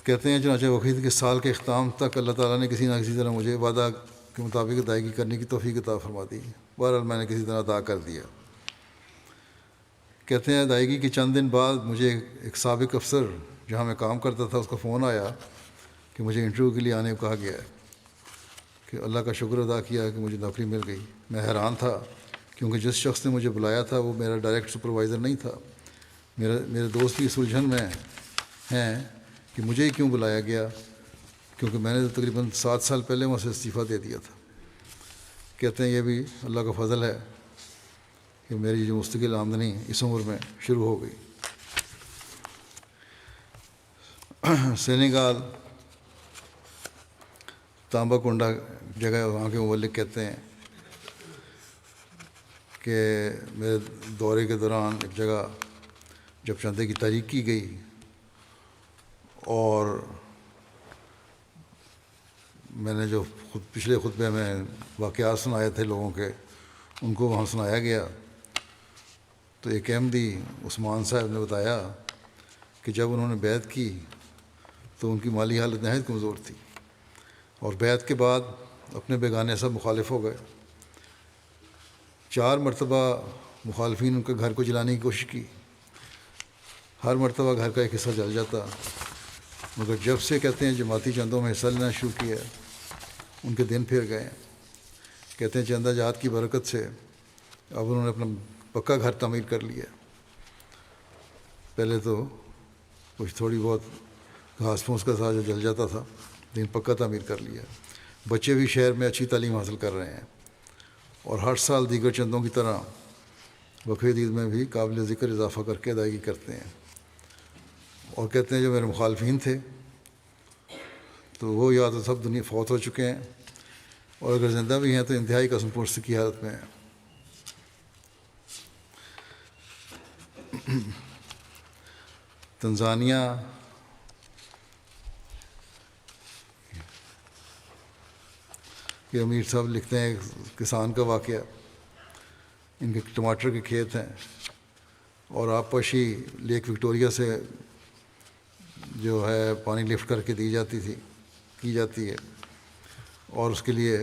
کہتے ہیں چنانچہ وقف عید کے سال کے اختتام تک اللہ تعالیٰ نے کسی نہ کسی طرح مجھے وعدہ کے مطابق ادائیگی کرنے کی توفیق عطا فرما دی. بہرحال میں نے کسی طرح ادا کر دیا. کہتے ہیں ادائیگی کے چند دن بعد مجھے ایک سابق افسر جہاں میں کام کرتا تھا اس کا فون آیا کہ مجھے انٹرویو کے لیے آنے کو کہا گیا ہے. کہ اللہ کا شکر ادا کیا کہ مجھے نوکری مل گئی. میں حیران تھا کیونکہ جس شخص نے مجھے بلایا تھا وہ میرا ڈائریکٹ سپروائزر نہیں تھا. میرے دوست بھی اس الجھن میں ہیں کہ مجھے ہی کیوں بلایا گیا، کیونکہ میں نے تقریباً 7 سال پہلے وہاں سے استعفیٰ دے دیا تھا. کہتے ہیں یہ بھی اللہ کا فضل ہے کہ میری جو مستقل آمدنی اس عمر میں شروع ہو گئی. سینیگال تانبا کنڈا جگہ وہاں کے مولک کہتے ہیں کہ میرے دورے کے دوران ایک جگہ جب چندے کی تحریک کی گئی اور میں نے جو پچھلے خطبے میں واقعات سنائے تھے لوگوں کے ان کو وہاں سنایا گیا تو ایک احمدی عثمان صاحب نے بتایا کہ جب انہوں نے بیعت کی تو ان کی مالی حالت نہایت کمزور تھی اور بیعت کے بعد اپنے بیگانے سب مخالف ہو گئے. 4 مرتبہ مخالفین ان کے گھر کو جلانے کی کوشش کی. ہر مرتبہ گھر کا ایک حصہ جل جاتا. مگر جب سے کہتے ہیں جماعتی چندوں میں حصہ لینا شروع کیا ان کے دن پھر گئے. کہتے ہیں چندہ جات کی برکت سے اب انہوں نے اپنا پکا گھر تعمیر کر لیا. پہلے تو کچھ تھوڑی بہت گھاس پھوس کا تھا جو جل جاتا تھا، لیکن پکا تعمیر کر لیا. بچے بھی شہر میں اچھی تعلیم حاصل کر رہے ہیں اور ہر سال دیگر چندوں کی طرح وقف عید میں بھی قابل ذکر اضافہ کر کے ادائیگی کرتے ہیں. اور کہتے ہیں جو میرے مخالفین تھے تو وہ یا تو سب دنیا فوت ہو چکے ہیں اور اگر زندہ بھی ہیں تو انتہائی قسم پرستی کی حالت میں ہیں. تنزانیہ کے امیر صاحب لکھتے ہیں کسان کا واقعہ. ان کے ٹماٹر کے کھیت ہیں اور آبپاشی لیک وکٹوریہ سے جو ہے پانی لفٹ کر کے کی جاتی ہے اور اس کے لیے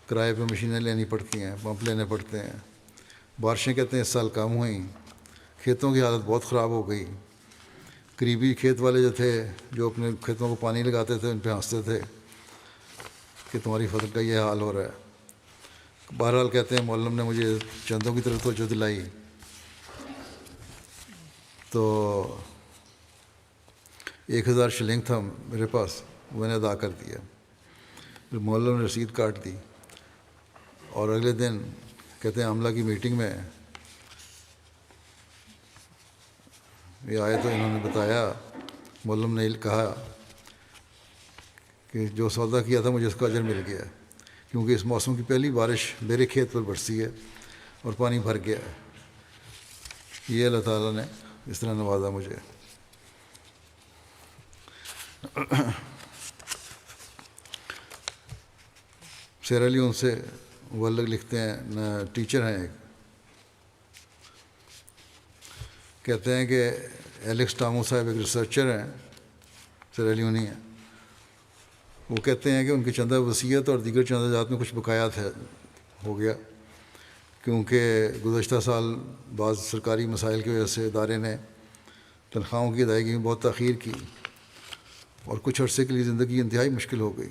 کرائے پہ مشینیں لینی پڑتی ہیں، پمپ لینے پڑتے ہیں. بارشیں کہتے ہیں اس سال کم ہوئیں، کھیتوں کی حالت بہت خراب ہو گئی. قریبی کھیت والے جو تھے جو اپنے کھیتوں کو پانی لگاتے تھے ان پہ ہنستے تھے کہ تمہاری فصل کا یہ حال ہو رہا ہے. بہرحال کہتے ہیں معلم نے مجھے چندوں کی طرف توجہ دلائی تو 1000 شلنگ تھا میرے پاس، وہ میں نے ادا کر دیا. پھر معلم نے رسید کاٹ دی اور اگلے دن کہتے ہیں عملہ کی میٹنگ میں یہ آئے تو انہوں نے بتایا، معلم نے کہا کہ جو سودا کیا تھا مجھے اس کا اجر مل گیا کیونکہ اس موسم کی پہلی بارش میرے کھیت پر برسی ہے اور پانی بھر گیا ہے. یہ اللہ تعالیٰ نے اس طرح نوازا مجھے. سیرا لیون سے مبلغ لکھتے ہیں، ٹیچر ہیں ایک، کہتے ہیں کہ ایلیکس ٹامو صاحب ایک ریسرچر ہیں، سیرا لیونی ہیں. وہ کہتے ہیں کہ ان کی چندہ وصیت اور دیگر چندہ جات میں کچھ بقایات ہو گیا کیونکہ گزشتہ سال بعض سرکاری مسائل کی وجہ سے ادارے نے تنخواہوں کی ادائیگی میں بہت تاخیر کی اور کچھ عرصے کے لیے زندگی انتہائی مشکل ہو گئی.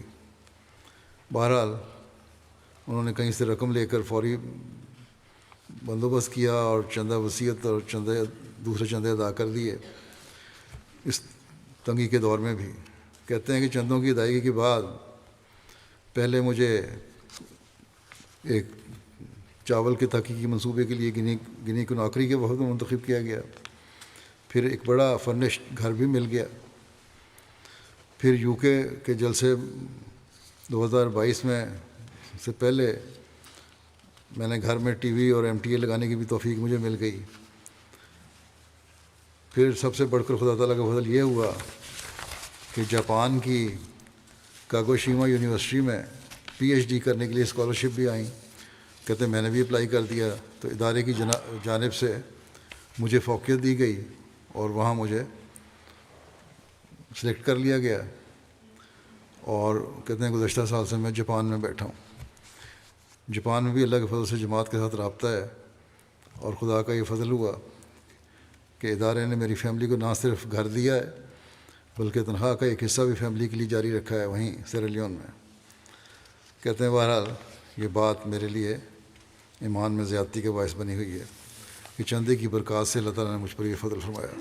بہرحال انہوں نے کہیں سے رقم لے کر فوری بندوبست کیا اور چندہ وصیت اور دوسرے چندے ادا کر دیے اس تنگی کے دور میں بھی. کہتے ہیں کہ چندوں کی ادائیگی کے بعد پہلے مجھے ایک چاول کے تحقیقی منصوبے کے لیے گنی کو نوکری کے وقت میں منتخب کیا گیا. پھر ایک بڑا فرنشڈ گھر بھی مل گیا. پھر یو کے جلسے 2022 میں سے پہلے میں نے گھر میں ٹی وی اور MTA لگانے کی بھی توفیق مجھے مل گئی. پھر سب سے بڑھ کر خدا تعالیٰ کا فضل یہ ہوا کہ جاپان کی کاگوشیما یونیورسٹی میں PhD کرنے کے لیے اسکالرشپ بھی آئیں. کہتے ہیں میں نے بھی اپلائی کر دیا تو ادارے کی جانب سے مجھے فوقیت دی گئی اور وہاں مجھے سلیکٹ کر لیا گیا. اور کہتے ہیں گزشتہ سال سے میں جاپان میں بیٹھا ہوں. جاپان میں بھی اللہ کے فضل سے جماعت کے ساتھ رابطہ ہے اور خدا کا یہ فضل ہوا کہ ادارے نے میری فیملی کو نہ صرف گھر دیا ہے بلکہ تنخواہ کا ایک حصہ بھی فیملی کے لیے جاری رکھا ہے وہیں سیرا لیون میں. کہتے ہیں بہرحال یہ بات میرے لیے ایمان میں زیادتی کے باعث بنی ہوئی ہے کہ چندے کی برکات سے اللہ تعالیٰ نے مجھ پر یہ فضل فرمایا.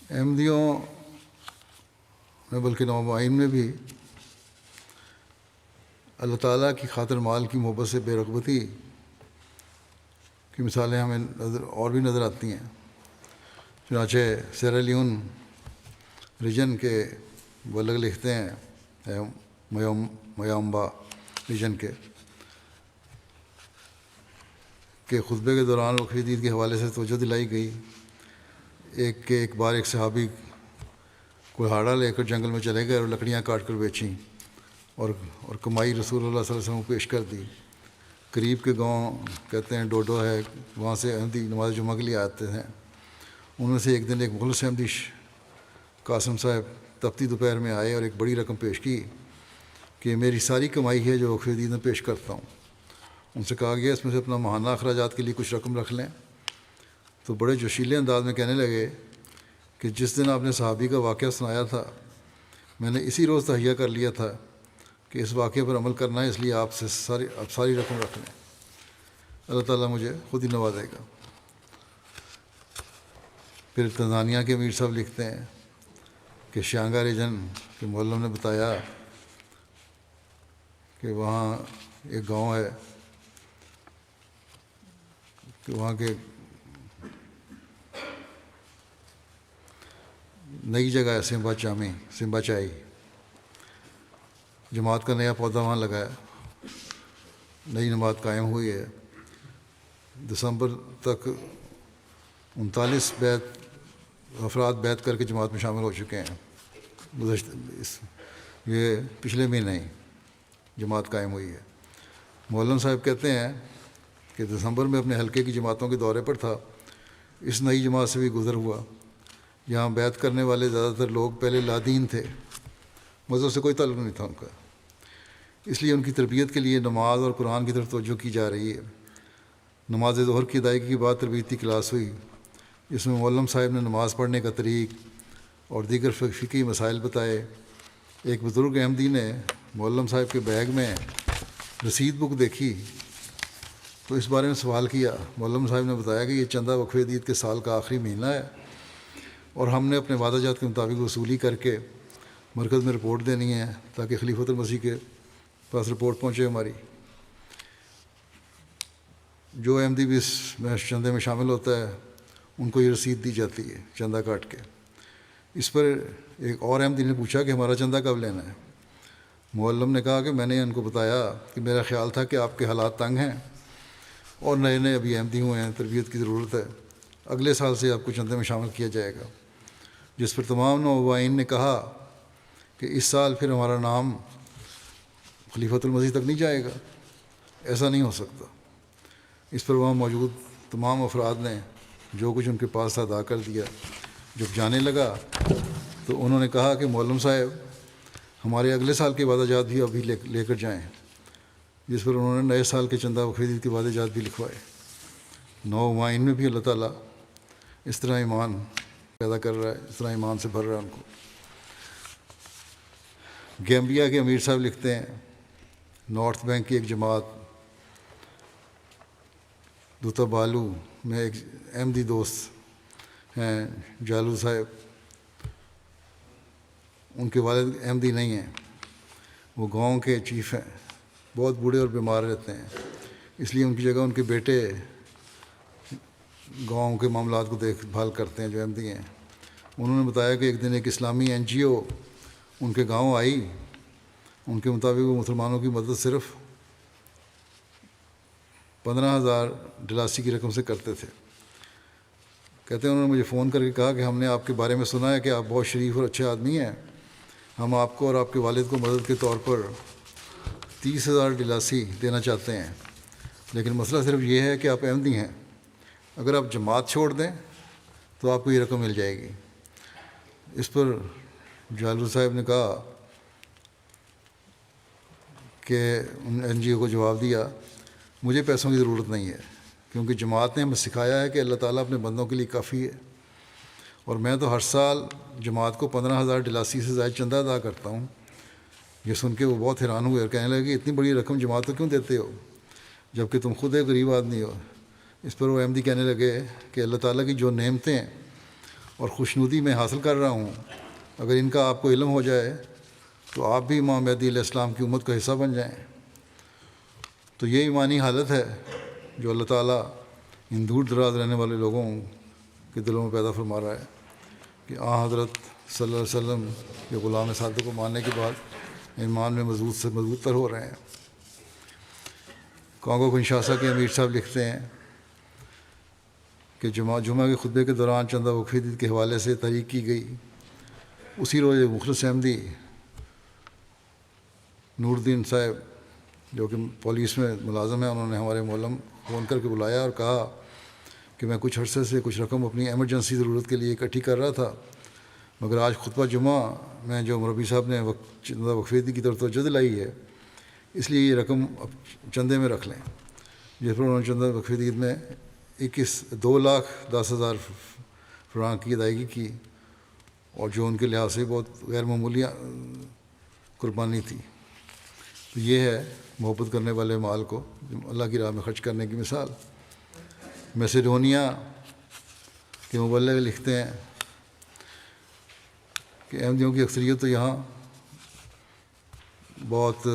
احمدیوں میں بلکہ نومائن میں بھی اللہ تعالیٰ کی خاطر مال کی محبت سے بے رغبتی کی مثالیں ہمیں اور بھی نظر آتی ہیں. چنانچہ سیرا لیون ریجن کے مبلغ لکھتے ہیں، میامبا ریجن کے، کہ خطبے کے دوران وقف عید کے حوالے سے توجہ دلائی گئی ایک بار ایک صحابی کوئی ہاڑا لے کر جنگل میں چلے گئے اور لکڑیاں کاٹ کر بیچیں اور کمائی رسول اللہ صلی اللہ علیہ وسلم کو پیش کر دی۔ قریب کے گاؤں کہتے ہیں ڈوڈو ہے، وہاں سے احمدی نماز جمعہ کے لیے آتے ہیں۔ ان میں سے ایک دن ایک مخلص احمدی قاسم صاحب تپتی دوپہر میں آئے اور ایک بڑی رقم پیش کی کہ میری ساری کمائی ہے جو وقف عید میں پیش کرتا ہوں۔ ان سے کہا گیا اس میں سے اپنا ماہانہ اخراجات کے لیے کچھ رقم رکھ لیں۔ تو بڑے جوشیلے انداز میں کہنے لگے کہ جس دن آپ نے صحابی کا واقعہ سنایا تھا میں نے اسی روز تہیہ کر لیا تھا کہ اس واقعے پر عمل کرنا ہے، اس لیے آپ ساری رقم رکھ لیں، اللہ تعالیٰ مجھے خود ہی نوازے گا۔ پھر تنزانیہ کے امیر صاحب لکھتے ہیں کہ شیانگا ریجن کے معلم نے بتایا کہ وہاں ایک گاؤں ہے کہ وہاں کے نئی جگہ ہے سمبا چائی، جماعت کا نیا پودا وہاں لگا ہے، نئی جماعت قائم ہوئی ہے۔ دسمبر تک 39 افراد بیعت کر کے جماعت میں شامل ہو چکے ہیں۔ یہ پچھلے مہینے ہی جماعت قائم ہوئی ہے۔ مولم صاحب کہتے ہیں کہ دسمبر میں اپنے حلقے کی جماعتوں کے دورے پر تھا، اس نئی جماعت سے بھی گزر ہوا۔ یہاں بیعت کرنے والے زیادہ تر لوگ پہلے لادین تھے، مذہب سے کوئی تعلق نہیں تھا ان کا، اس لیے ان کی تربیت کے لیے نماز اور قرآن کی طرف توجہ کی جا رہی ہے۔ نماز ظہر کی ادائیگی کے بعد تربیتی کلاس ہوئی، جس میں مولم صاحب نے نماز پڑھنے کا طریق اور دیگر فقہی مسائل بتائے۔ ایک بزرگ احمدی نے مولم صاحب کے بیگ میں رسید بک دیکھی تو اس بارے میں سوال کیا۔ مولم صاحب نے بتایا کہ یہ چندہ وقف عید کے سال کا آخری مہینہ ہے اور ہم نے اپنے وعدہ جات کے مطابق وصولی کر کے مرکز میں رپورٹ دینی ہے تاکہ خلیفۃ المسیح کے پاس رپورٹ پہنچے ہماری۔ جو احمدی بھی اس چندے میں شامل ہوتا ہے ان کو یہ رسید دی جاتی ہے چندہ کاٹ کے۔ اس پر ایک اور احمدی نے پوچھا کہ ہمارا چندہ کب لینا ہے؟ معلم نے کہا کہ میں نے ان کو بتایا کہ میرا خیال تھا کہ آپ کے حالات تنگ ہیں اور نئے نئے ابھی احمدی ہوئے ہیں، تربیت کی ضرورت ہے، اگلے سال سے آپ کو چندے میں شامل کیا جائے گا۔ جس پر تمام نوآئین نے کہا کہ اس سال پھر ہمارا نام خلیفۃ المسیح تک نہیں جائے گا، ایسا نہیں ہو سکتا۔ اس پر وہاں موجود تمام افراد نے جو کچھ ان کے پاس تھا ادا کر دیا۔ جب جانے لگا تو انہوں نے کہا کہ معلم صاحب ہمارے اگلے سال کے وعدہ جات بھی ابھی لے کر جائیں، جس پر انہوں نے نئے سال کے چندہ وقف عید کے وعدہ جات بھی لکھوائے۔ نوآئین میں بھی اللہ تعالیٰ اس طرح ایمان پیدا کر رہا ہے، اس طرح ایمان سے بھر رہا ہے ان کو۔ گیمبیا کے امیر صاحب لکھتے ہیں نارتھ بینک کی ایک جماعت دوتا بالو میں ایک احمدی دوست ہیں جالو صاحب، ان کے والد احمدی نہیں ہیں، وہ گاؤں کے چیف ہیں، بہت بوڑھے اور بیمار رہتے ہیں، اس لیے ان کی جگہ ان کے بیٹے گاؤں کے معاملات کو دیکھ بھال کرتے ہیں جو احمدی ہیں۔ انہوں نے بتایا کہ ایک دن ایک اسلامی NGO ان کے گاؤں آئی، ان کے مطابق وہ مسلمانوں کی مدد صرف 15,000 ڈلاسی کی رقم سے کرتے تھے۔ کہتے ہیں انہوں نے مجھے فون کر کے کہا کہ ہم نے آپ کے بارے میں سنا ہے کہ آپ بہت شریف اور اچھے آدمی ہیں، ہم آپ کو اور آپ کے والد کو مدد کے طور پر 30,000 ڈلاسی دینا چاہتے ہیں، لیکن مسئلہ صرف یہ ہے کہ آپ احمدی ہیں، اگر آپ جماعت چھوڑ دیں تو آپ کو یہ رقم مل جائے گی۔ اس پر جالو صاحب نے کہا کہ NGO کو جواب دیا مجھے پیسوں کی ضرورت نہیں ہے، کیونکہ جماعت نے ہمیں سکھایا ہے کہ اللہ تعالیٰ اپنے بندوں کے لیے کافی ہے، اور میں تو ہر سال جماعت کو 15,000 ڈلاسی سے زائد چندہ ادا کرتا ہوں۔ یہ سن کے وہ بہت حیران ہوئے اور کہنے لگے کہ اتنی بڑی رقم جماعت کو کیوں دیتے ہو جبکہ تم خود ایک غریب آدمی ہو۔ اس پر وہ احمدی کہنے لگے کہ اللہ تعالیٰ کی جو نعمتیں اور خوشنودی میں حاصل کر رہا ہوں، اگر ان کا آپ کو علم ہو جائے تو آپ بھی امام مہدی علیہ السلام کی امت کا حصہ بن جائیں۔ تو یہ ایمانی حالت ہے جو اللہ تعالیٰ ان دور دراز رہنے والے لوگوں کے دلوں میں پیدا فرما رہا ہے کہ حضرت صلی اللہ علیہ وسلم کے غلام صادق کو ماننے کے بعد ایمان میں مضبوط سے مضبوط تر ہو رہے ہیں۔ کانگو کنشاسا کے امیر صاحب لکھتے ہیں کہ جمعہ کے خطبے کے دوران چندہ وقف عید کے حوالے سے تحریک کی گئی، اسی روز ایک مخلص احمدی نور الدین صاحب جو کہ پولیس میں ملازم ہیں، انہوں نے ہمارے مولم فون کر کے بلایا اور کہا کہ میں کچھ عرصے سے کچھ رقم اپنی ایمرجنسی ضرورت کے لیے اکٹھی کر رہا تھا، مگر آج خطبہ جمعہ میں جو مربی صاحب نے چندہ وقف عید کی طرف توجہ دلائی ہے، اس لیے یہ رقم اب چندے میں رکھ لیں، جس پر انہوں نے چندہ وقف عید میں 2,10,000 فرانک کی ادائیگی کی، اور جو ان کے لحاظ سے بہت غیر معمولی قربانی تھی۔ تو یہ ہے محبت کرنے والے مال کو اللہ کی راہ میں خرچ کرنے کی مثال۔ میسیڈونیا کے مبلغ لکھتے ہیں کہ احمدیوں کی اکثریت تو یہاں بہت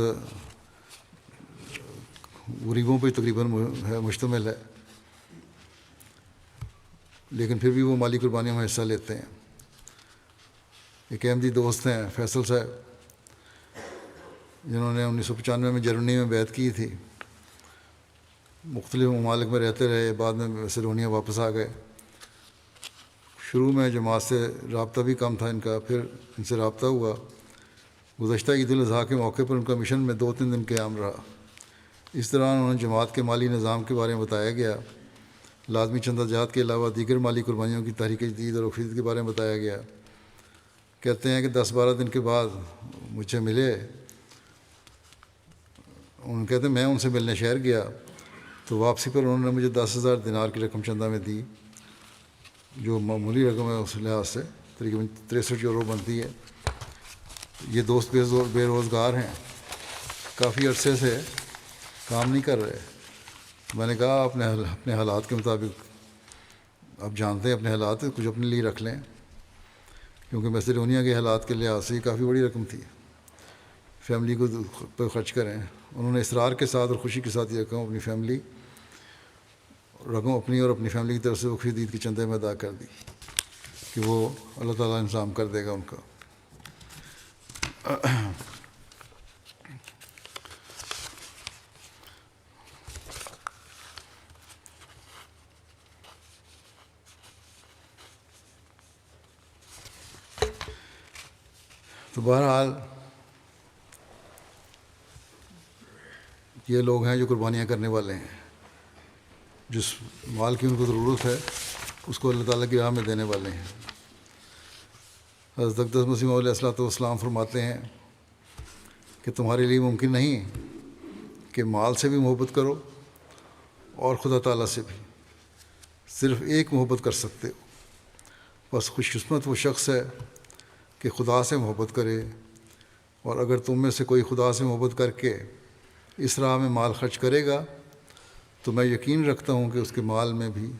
غریبوں پہ تقریباً مشتمل ہے، لیکن پھر بھی وہ مالی قربانیوں میں حصہ لیتے ہیں۔ ایک احمدی دوست ہیں فیصل صاحب، جنہوں نے 1995 میں جرمنی میں بیعت کی تھی، مختلف ممالک میں رہتے رہے، بعد میں میسیڈونیا واپس آ گئے۔ شروع میں جماعت سے رابطہ بھی کم تھا ان کا، پھر ان سے رابطہ ہوا۔ گزشتہ عید الاضحیٰ کے موقع پر ان کا مشن میں 2-3 دن قیام رہا۔ اس دوران انہیں جماعت کے مالی نظام کے بارے میں بتایا گیا، لازمی چندہ جات کے علاوہ دیگر مالی قربانیوں کی تحریک جدید اور وقف عید کے بارے میں بتایا گیا۔ کہتے ہیں کہ 10-12 دن کے بعد مجھ سے ملے، کہتے ہیں میں ان سے ملنے شہر گیا تو واپسی پر انہوں نے مجھے 10,000 دینار کی رقم چندہ میں دی، جو معمولی رقم ہے اس لحاظ سے، تقریباً 63 یورو بنتی ہے۔ یہ دوست بے روزگار ہیں، کافی عرصے سے کام نہیں کر رہے۔ میں نے کہا اپنے حالات کے مطابق، آپ جانتے ہیں اپنے حالات، کچھ اپنے لیے رکھ لیں، کیونکہ میسیڈونیا کے حالات کے لحاظ سے یہ کافی بڑی رقم تھی، فیملی کو پہ خرچ کریں۔ انہوں نے اصرار کے ساتھ اور خوشی کے ساتھ یہ رقم اپنی اور اپنی فیملی کی طرف سے وقف عید کے چندے میں ادا کر دی کہ وہ اللہ تعالیٰ انتظام کر دے گا ان کا۔ تو بہرحال یہ لوگ ہیں جو قربانیاں کرنے والے ہیں، جس مال کی ان کو ضرورت ہے اس کو اللہ تعالیٰ کی راہ میں دینے والے ہیں۔ حضرت اقدس مسیح موعود علیہ الصلوۃ والسلام فرماتے ہیں کہ تمہارے لیے ممکن نہیں کہ مال سے بھی محبت کرو اور خدا تعالیٰ سے بھی، صرف ایک محبت کر سکتے ہو۔ بس خوش قسمت وہ شخص ہے کہ خدا سے محبت کرے، اور اگر تم میں سے کوئی خدا سے محبت کر کے اس راہ میں مال خرچ کرے گا تو میں یقین رکھتا ہوں کہ اس کے مال میں بھی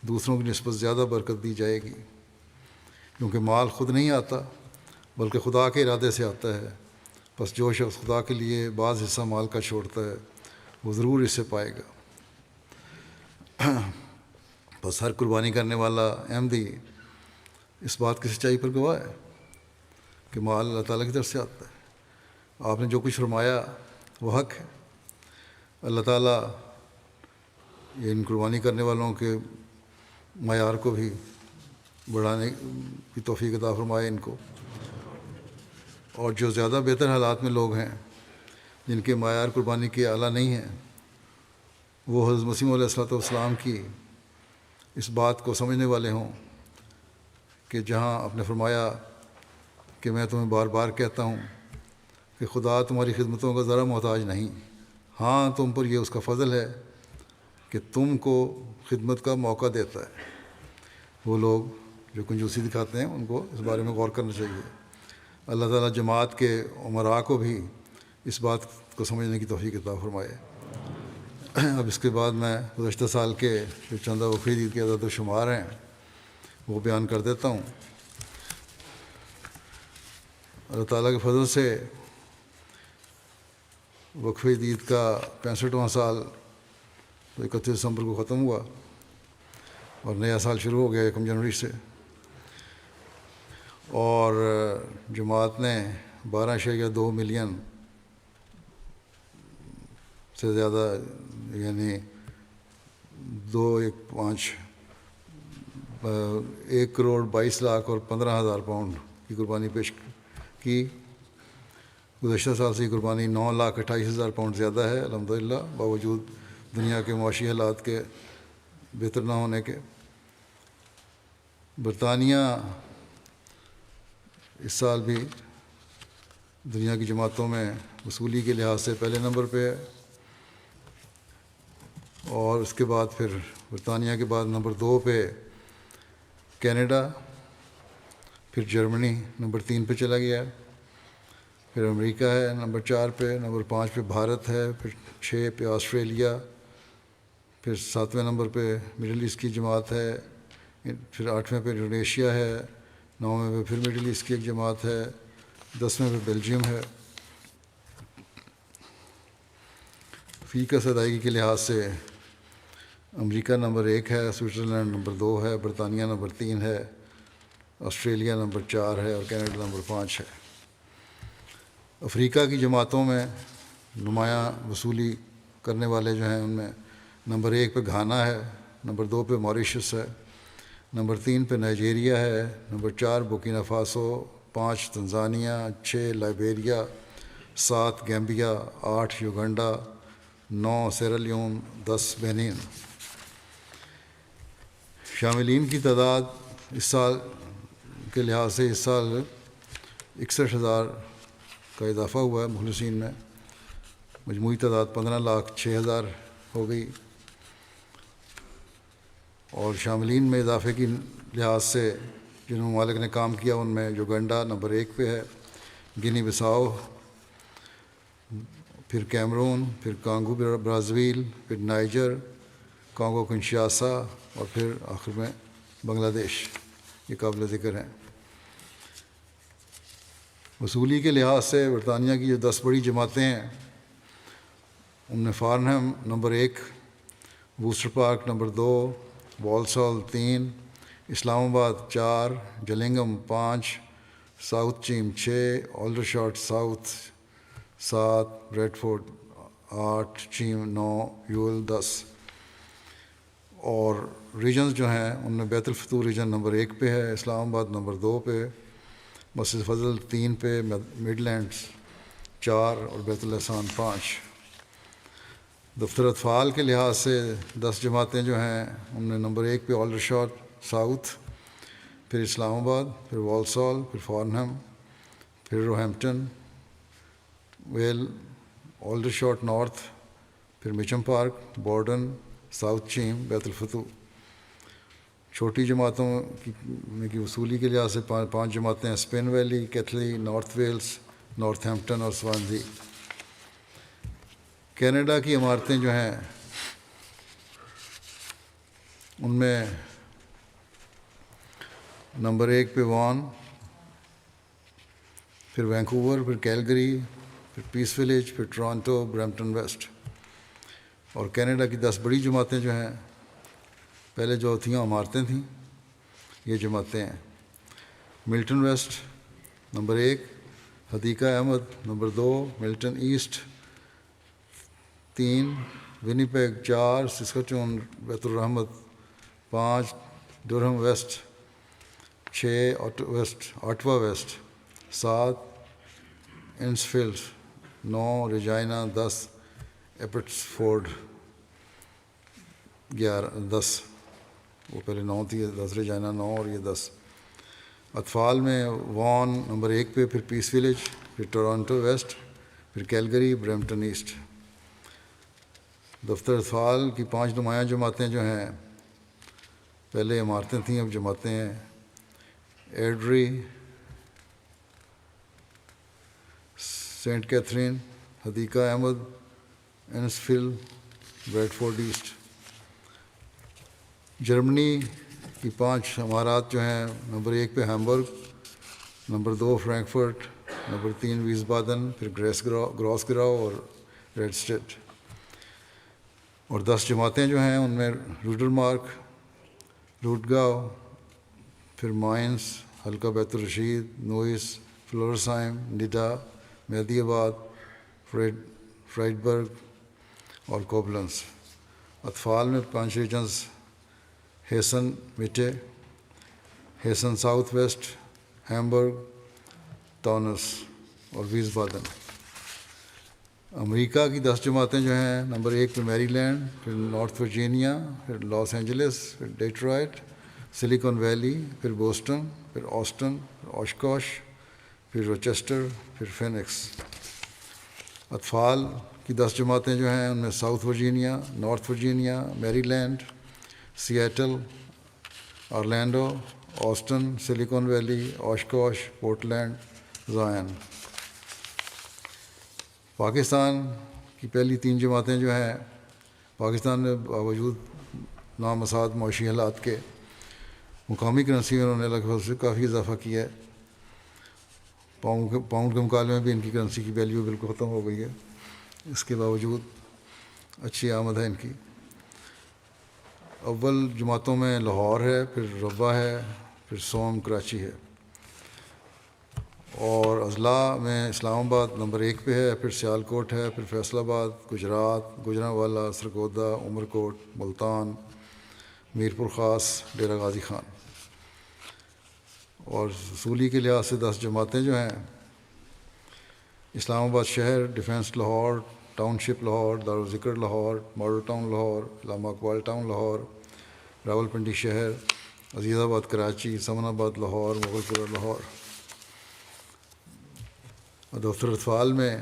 دوسروں کی نسبت زیادہ برکت دی جائے گی، کیونکہ مال خود نہیں آتا بلکہ خدا کے ارادے سے آتا ہے۔ بس جو شخص خدا کے لیے بعض حصہ مال کا چھوڑتا ہے وہ ضرور اس سے پائے گا۔ بس ہر قربانی کرنے والا احمدی اس بات کی سچائی پر گواہ ہے کہ مال اللہ تعالیٰ کی طرف سے آتا ہے۔ آپ نے جو کچھ فرمایا وہ حق ہے۔ اللہ تعالیٰ ان قربانی کرنے والوں کے معیار کو بھی بڑھانے کی توفیق عطا فرمائے ان کو، اور جو زیادہ بہتر حالات میں لوگ ہیں جن کے معیار قربانی کے اعلیٰ نہیں ہیں، وہ حضرت مسیح موعود علیہ الصلوۃ والسلام کی اس بات کو سمجھنے والے ہوں کہ جہاں آپ نے فرمایا کہ میں تمہیں بار بار کہتا ہوں کہ خدا تمہاری خدمتوں کا ذرا محتاج نہیں، ہاں تم پر یہ اس کا فضل ہے کہ تم کو خدمت کا موقع دیتا ہے۔ وہ لوگ جو کنجوسی دکھاتے ہیں ان کو اس بارے میں غور کرنا چاہیے۔ اللہ تعالیٰ جماعت کے عمراء کو بھی اس بات کو سمجھنے کی توفیق عطا فرمائے۔ اب اس کے بعد میں گزشتہ سال کے جو چندہ وقف عید کے عدد و شمار ہیں وہ بیان کر دیتا ہوں۔ اللہ تعالیٰ کے فضل سے وقف عید کا 65واں سال 31 دسمبر کو ختم ہوا اور نیا سال شروع ہو گیا 1 جنوری سے، اور جماعت نے 12.2 ملین سے زیادہ، یعنی 2.15 1,22,00,000 اور 15,000 پاؤنڈ کی قربانی پیش کی۔ گزشتہ سال سے یہ قربانی 9,28,000 پاؤنڈ زیادہ ہے الحمدللہ، باوجود دنیا کے معاشی حالات کے بہتر نہ ہونے کے۔ برطانیہ اس سال بھی دنیا کی جماعتوں میں وصولی کے لحاظ سے پہلے نمبر پہ ہے، اور اس کے بعد پھر برطانیہ کے بعد نمبر 2 پہ کینیڈا، پھر جرمنی نمبر 3 پہ چلا گیا، پھر امریکہ ہے نمبر 4 پہ، نمبر 5 پہ بھارت ہے، پھر 6 پہ آسٹریلیا، پھر 7ویں نمبر پہ مڈل ایسٹ کی جماعت ہے، پھر 8ویں پہ انڈونیشیا ہے، 9ویں پہ پھر مڈل ایسٹ کی ایک جماعت ہے، 10ویں پہ بیلجیم ہے۔ فی کس ادائیگی کے لحاظ سے امریکہ نمبر 1 ہے، سوئٹزرلینڈ نمبر 2 ہے، برطانیہ نمبر 3 ہے، آسٹریلیا نمبر 4 ہے اور کینیڈا نمبر 5 ہے۔ افریقہ کی جماعتوں میں نمایاں وصولی کرنے والے جو ہیں ان میں نمبر 1 پہ گھانا ہے، نمبر 2 پہ موریشس ہے، نمبر 3 پہ نائجیریا ہے، number 4 Burkina Faso, 5 Tanzania, 6 Liberia, 7 Gambia, 8 Uganda, 9 Sierra Leone, 10 Benin. شاملین کی تعداد اس سال کے لحاظ سے اس سال 61,000 کا اضافہ ہوا ہے مخلصین میں، مجموعی تعداد 15,06,000 ہو گئی، اور شاملین میں اضافے کی لحاظ سے جن ممالک نے کام کیا ان میں یوگنڈا نمبر 1 پہ ہے، گینی بساؤ، پھر کیمرون، پھر کانگو برازیل، پھر نائجر، کانگو کنشاسا، اور پھر آخر میں بنگلہ دیش۔ یہ قابل ذکر ہیں۔ وصولی کے لحاظ سے برطانیہ کی جو 10 بڑی جماعتیں ہیں ان میں Farnham number 1، Worcester Park number 2، Walsall 3، Islamabad 4، Gillingham 5، South Cheam 6، Aldershot South 7، Bradford 8، Cheam 9، Yeovil 10۔ اور ریجنز جو ہیں ان میں بیت الفتور ریجن نمبر 1 پہ ہے، اسلام آباد نمبر 2 پہ، مسجد فضل 3 پہ، مڈ لینڈز 4 اور بیت الاحسان 5۔ دفتر اطفال کے لحاظ سے 10 جماعتیں جو ہیں ان میں نمبر 1 پہ آلڈرشاٹ ساؤتھ، پھر اسلام آباد، پھر والسال، پھر فارنہم، پھر روہیمپٹن، ویل، آلڈرشاٹ نارتھ، پھر میچم پارک، بورڈن، ساؤتھ چیم، بیت الفتوح۔ چھوٹی جماعتوں کی وصولی کے لحاظ سے 5 جماعتیں ہیں، Spen Valley, Keighley, North Wales, Northampton اور سوانزی۔ کینیڈا کی عمارتیں جو ہیں ان میں نمبر 1 پہ وان، پھر وینکوور، پھر کیلگری، پھر پیس ولیج، پھر ٹورانٹو، برمپٹن ویسٹ۔ اور کینیڈا کی 10 بڑی جماعتیں جو ہیں، پہلے جو تھیں عمارتیں تھیں، یہ جماعتیں ہیں: Milton West number 1، Hadiqa Ahmad number 2، Milton East 3، Winnipeg 4، Saskatoon بیت الرحمت 5، ڈورہم ویسٹ 6، آٹوا ویسٹ 7، انسفیلڈ 9، ریجائنا 10، ایپٹس فورڈ 10۔ وہ پہلے 9 تھی، 10 ریجائنا 9 اور یہ 10۔ اطفال میں وان نمبر 1 پہ، پھر پیس ولیج، پھر ٹورانٹو ویسٹ، پھر کیلگری، برمپٹن ایسٹ۔ دفتر اطفال کی 5 نمایاں جماعتیں جو ہیں، پہلے عمارتیں تھیں اب جماعتیں ہیں: Airdrie, Saint Catharines, Hadiqa Ahmad, Innisfil, Bradford East. Germany کی 5 عمارات جو ہیں، نمبر 1 پہ Hamburg, number 2 Frankfurt, number 3 Wiesbaden, پھر گراسگراؤ اور ریڈسٹیڈ۔ اور 10 جماعتیں جو ہیں ان میں روڈرمارک، روٹگاؤ، پھر مائنس، حلقہ بیت الرشید، نوئس، فلورسہائم، نیڈا، مہدی آباد، فرائڈبرگ اور کوبلنس۔ اطفال میں 5 ریجنز: ہیسن، میٹے، ہیسن ساؤتھ ویسٹ، ہیمبرگ، تاؤنس اور ویسبادن۔ امریکہ کی 10 جماعتیں جو ہیں، نمبر 1 پہ میری لینڈ، پھر نارتھ ورجینیا، پھر لاس اینجلس، پھر ڈیٹرائٹ، سلیکن ویلی، پھر بوسٹن، پھر آسٹن، پھر اوشکوش، پھر روچیسٹر، پھر فینکس۔ اطفال کی 10 جماعتیں جو ہیں، ان میں South Virginia, North Virginia, Maryland, Seattle, Orlando, Austin, Silicon Valley, Oshkosh, Portland, Zion. Pakistan کی پہلی 3 جماعتیں جو ہیں، پاکستان میں باوجود نامساعد معاشی حالات کے مقامی کرنسی میں انہوں نے لگ بھگ سے کافی اضافہ کیا ہے۔ پاؤنڈ کے مقابلے میں بھی ان کی کرنسی کی ویلیو بالکل ختم ہو گئی ہے، اس کے باوجود اچھی آمد ہے ان کی۔ اول جماعتوں میں لاہور ہے، پھر ربا ہے، پھر سوم کراچی ہے، اور اضلاع میں اسلام آباد نمبر 1 پہ ہے، پھر سیالکوٹ ہے، پھر فیصل آباد، گجرات، گوجرانوالا، سرگودا، عمرکوٹ، ملتان، میرپور خاص، ڈیرہ غازی خان۔ اور اصولی کے لحاظ سے 10 جماعتیں جو ہیں، اسلام آباد شہر، ڈیفنس لاہور، ٹاؤن شپ لاہور، دارالذکر لاہور، ماڈل ٹاؤن لاہور، علامہ اقبال ٹاؤن لاہور، راولپنڈی شہر، عزیز آباد کراچی، سمن آباد لاہور، مغل پورہ لاہور۔ اور دفتر اطفال میں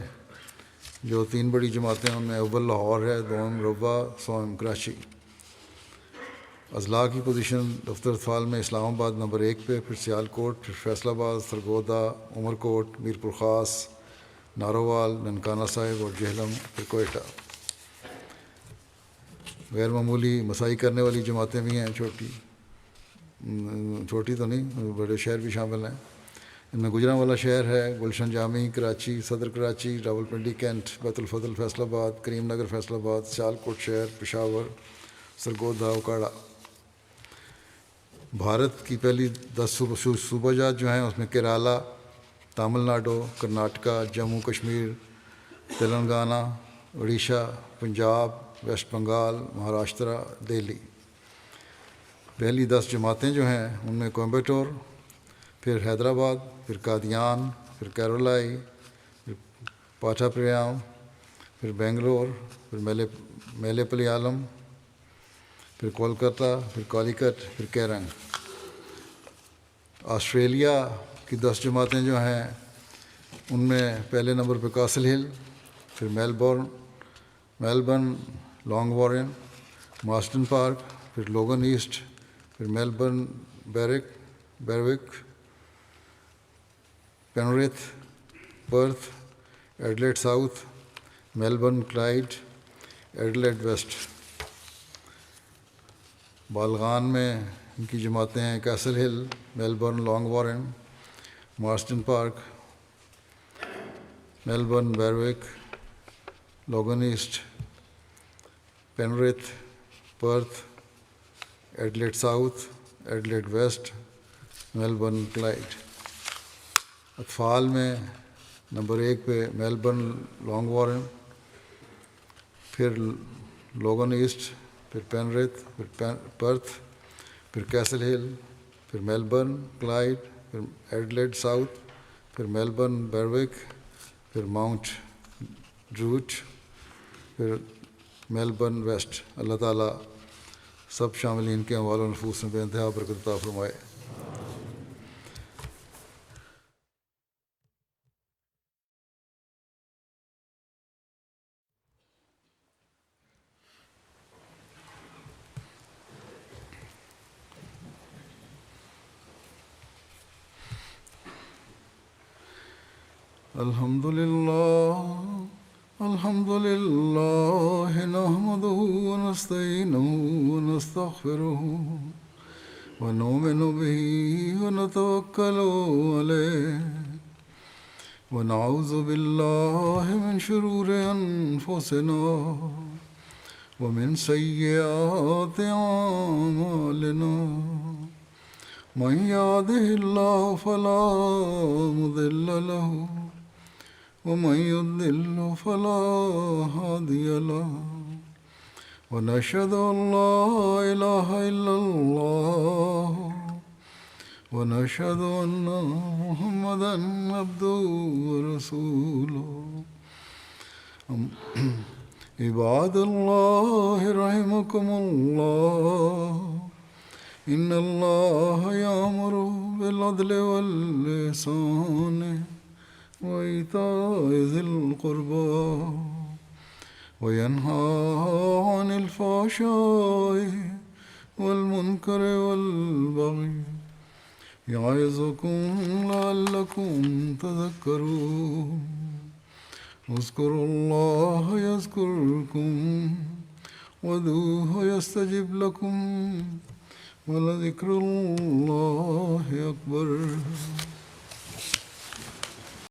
جو 3 بڑی جماعتیں ہیں، ان میں اول لاہور ہے، دوم ربا، سوم کراچی۔ اضلاع کی پوزیشن دفتر اطفال میں اسلام آباد نمبر 1 پہ، پھر سیالکوٹ، پھر فیصل آباد، سرگودا، عمرکوٹ، میرپور خاص، نارووال، ننکانہ صاحب اور جہلم، پھر کوئٹہ۔ غیر معمولی مساعی کرنے والی جماعتیں بھی ہیں، چھوٹی تو نہیں، بڑے شہر بھی شامل ہیں۔ ان میں گوجرانوالا شہر ہے، گلشن جامی کراچی، صدر کراچی، راولپنڈی کینٹ، بیت الفضل فیصل آباد، کریم نگر فیصل آباد، سیالکوٹ شہر، پشاور، سرگودا، اوکاڑا۔ بھارت کی پہلی 10 صوبہ جات جو ہیں، اس میں کیرالہ، تامل ناڈو، کرناٹکا، جموں کشمیر، تلنگانہ، اڑیسہ، پنجاب، ویسٹ بنگال، مہاراشٹرا، دہلی۔ پہلی 10 جماعتیں جو ہیں، ان میں کوئمبٹور، پھر حیدرآباد، پھر قادیان، پھر کیرولائی، پھر پاٹھا پریام، پھر بنگلور، پھر میلے پلیالم، پھر کولکتہ، پھر کالیکٹ، پھر کیرنگ۔ آسٹریلیا کی 10 جماعتیں جو ہیں، ان میں پہلے نمبر پہ کاسل ہل، پھر Melbourne, Long Warren, Marston Park, پھر لوگن ایسٹ، پھر Melbourne, Berwick, Penrith, Perth, Adelaide South, Melbourne, Clyde, Adelaide West. بالغان میں ان کی جماعتیں ہیں Castle Hill, Melbourne, Long Warren, Marston Park, Melbourne, Berwick, Logan East, Penrith, Perth, Adelaide South, Adelaide West, Melbourne, Clyde. اطفال میں number 1 پہ میلبرن، لانگ وارن، پھر لوگن ایسٹ، پھر پینریتھ، پھر پرتھ، پھر کیسل ہل، پھر میلبرن، کلائیڈ، پھر Adelaide south, پھر میلبرن، بیروک، پھر ماؤنٹ ڈروٹ، پھر میلبرن ویسٹ۔ اللہ تعالیٰ سب شاملین کے اموال و نفوس میں بے انتہا برکت عطا فرمائے۔ الحمد لله نحمده ونستعينه ونستغفره ونؤمن به ونتوكل عليه ونعوذ بالله من شرور أنفسنا ومن سيئات أعمالنا من يهده الله فلا مضل له ومن يضلل فلا هادي له ونشهد أن لا إله إلا الله ونشهد أن محمدا عبده ورسوله. عباد الله رحمكم الله، إن الله يأمر بالعدل والإحسان وإيتاء ذي القربى وينهى عن الفحشاء والمنكر والبغي يعظكم لعلكم تذكرون. اذكروا الله يذكركم وادعوه يستجب لكم ولذكر الله أكبر.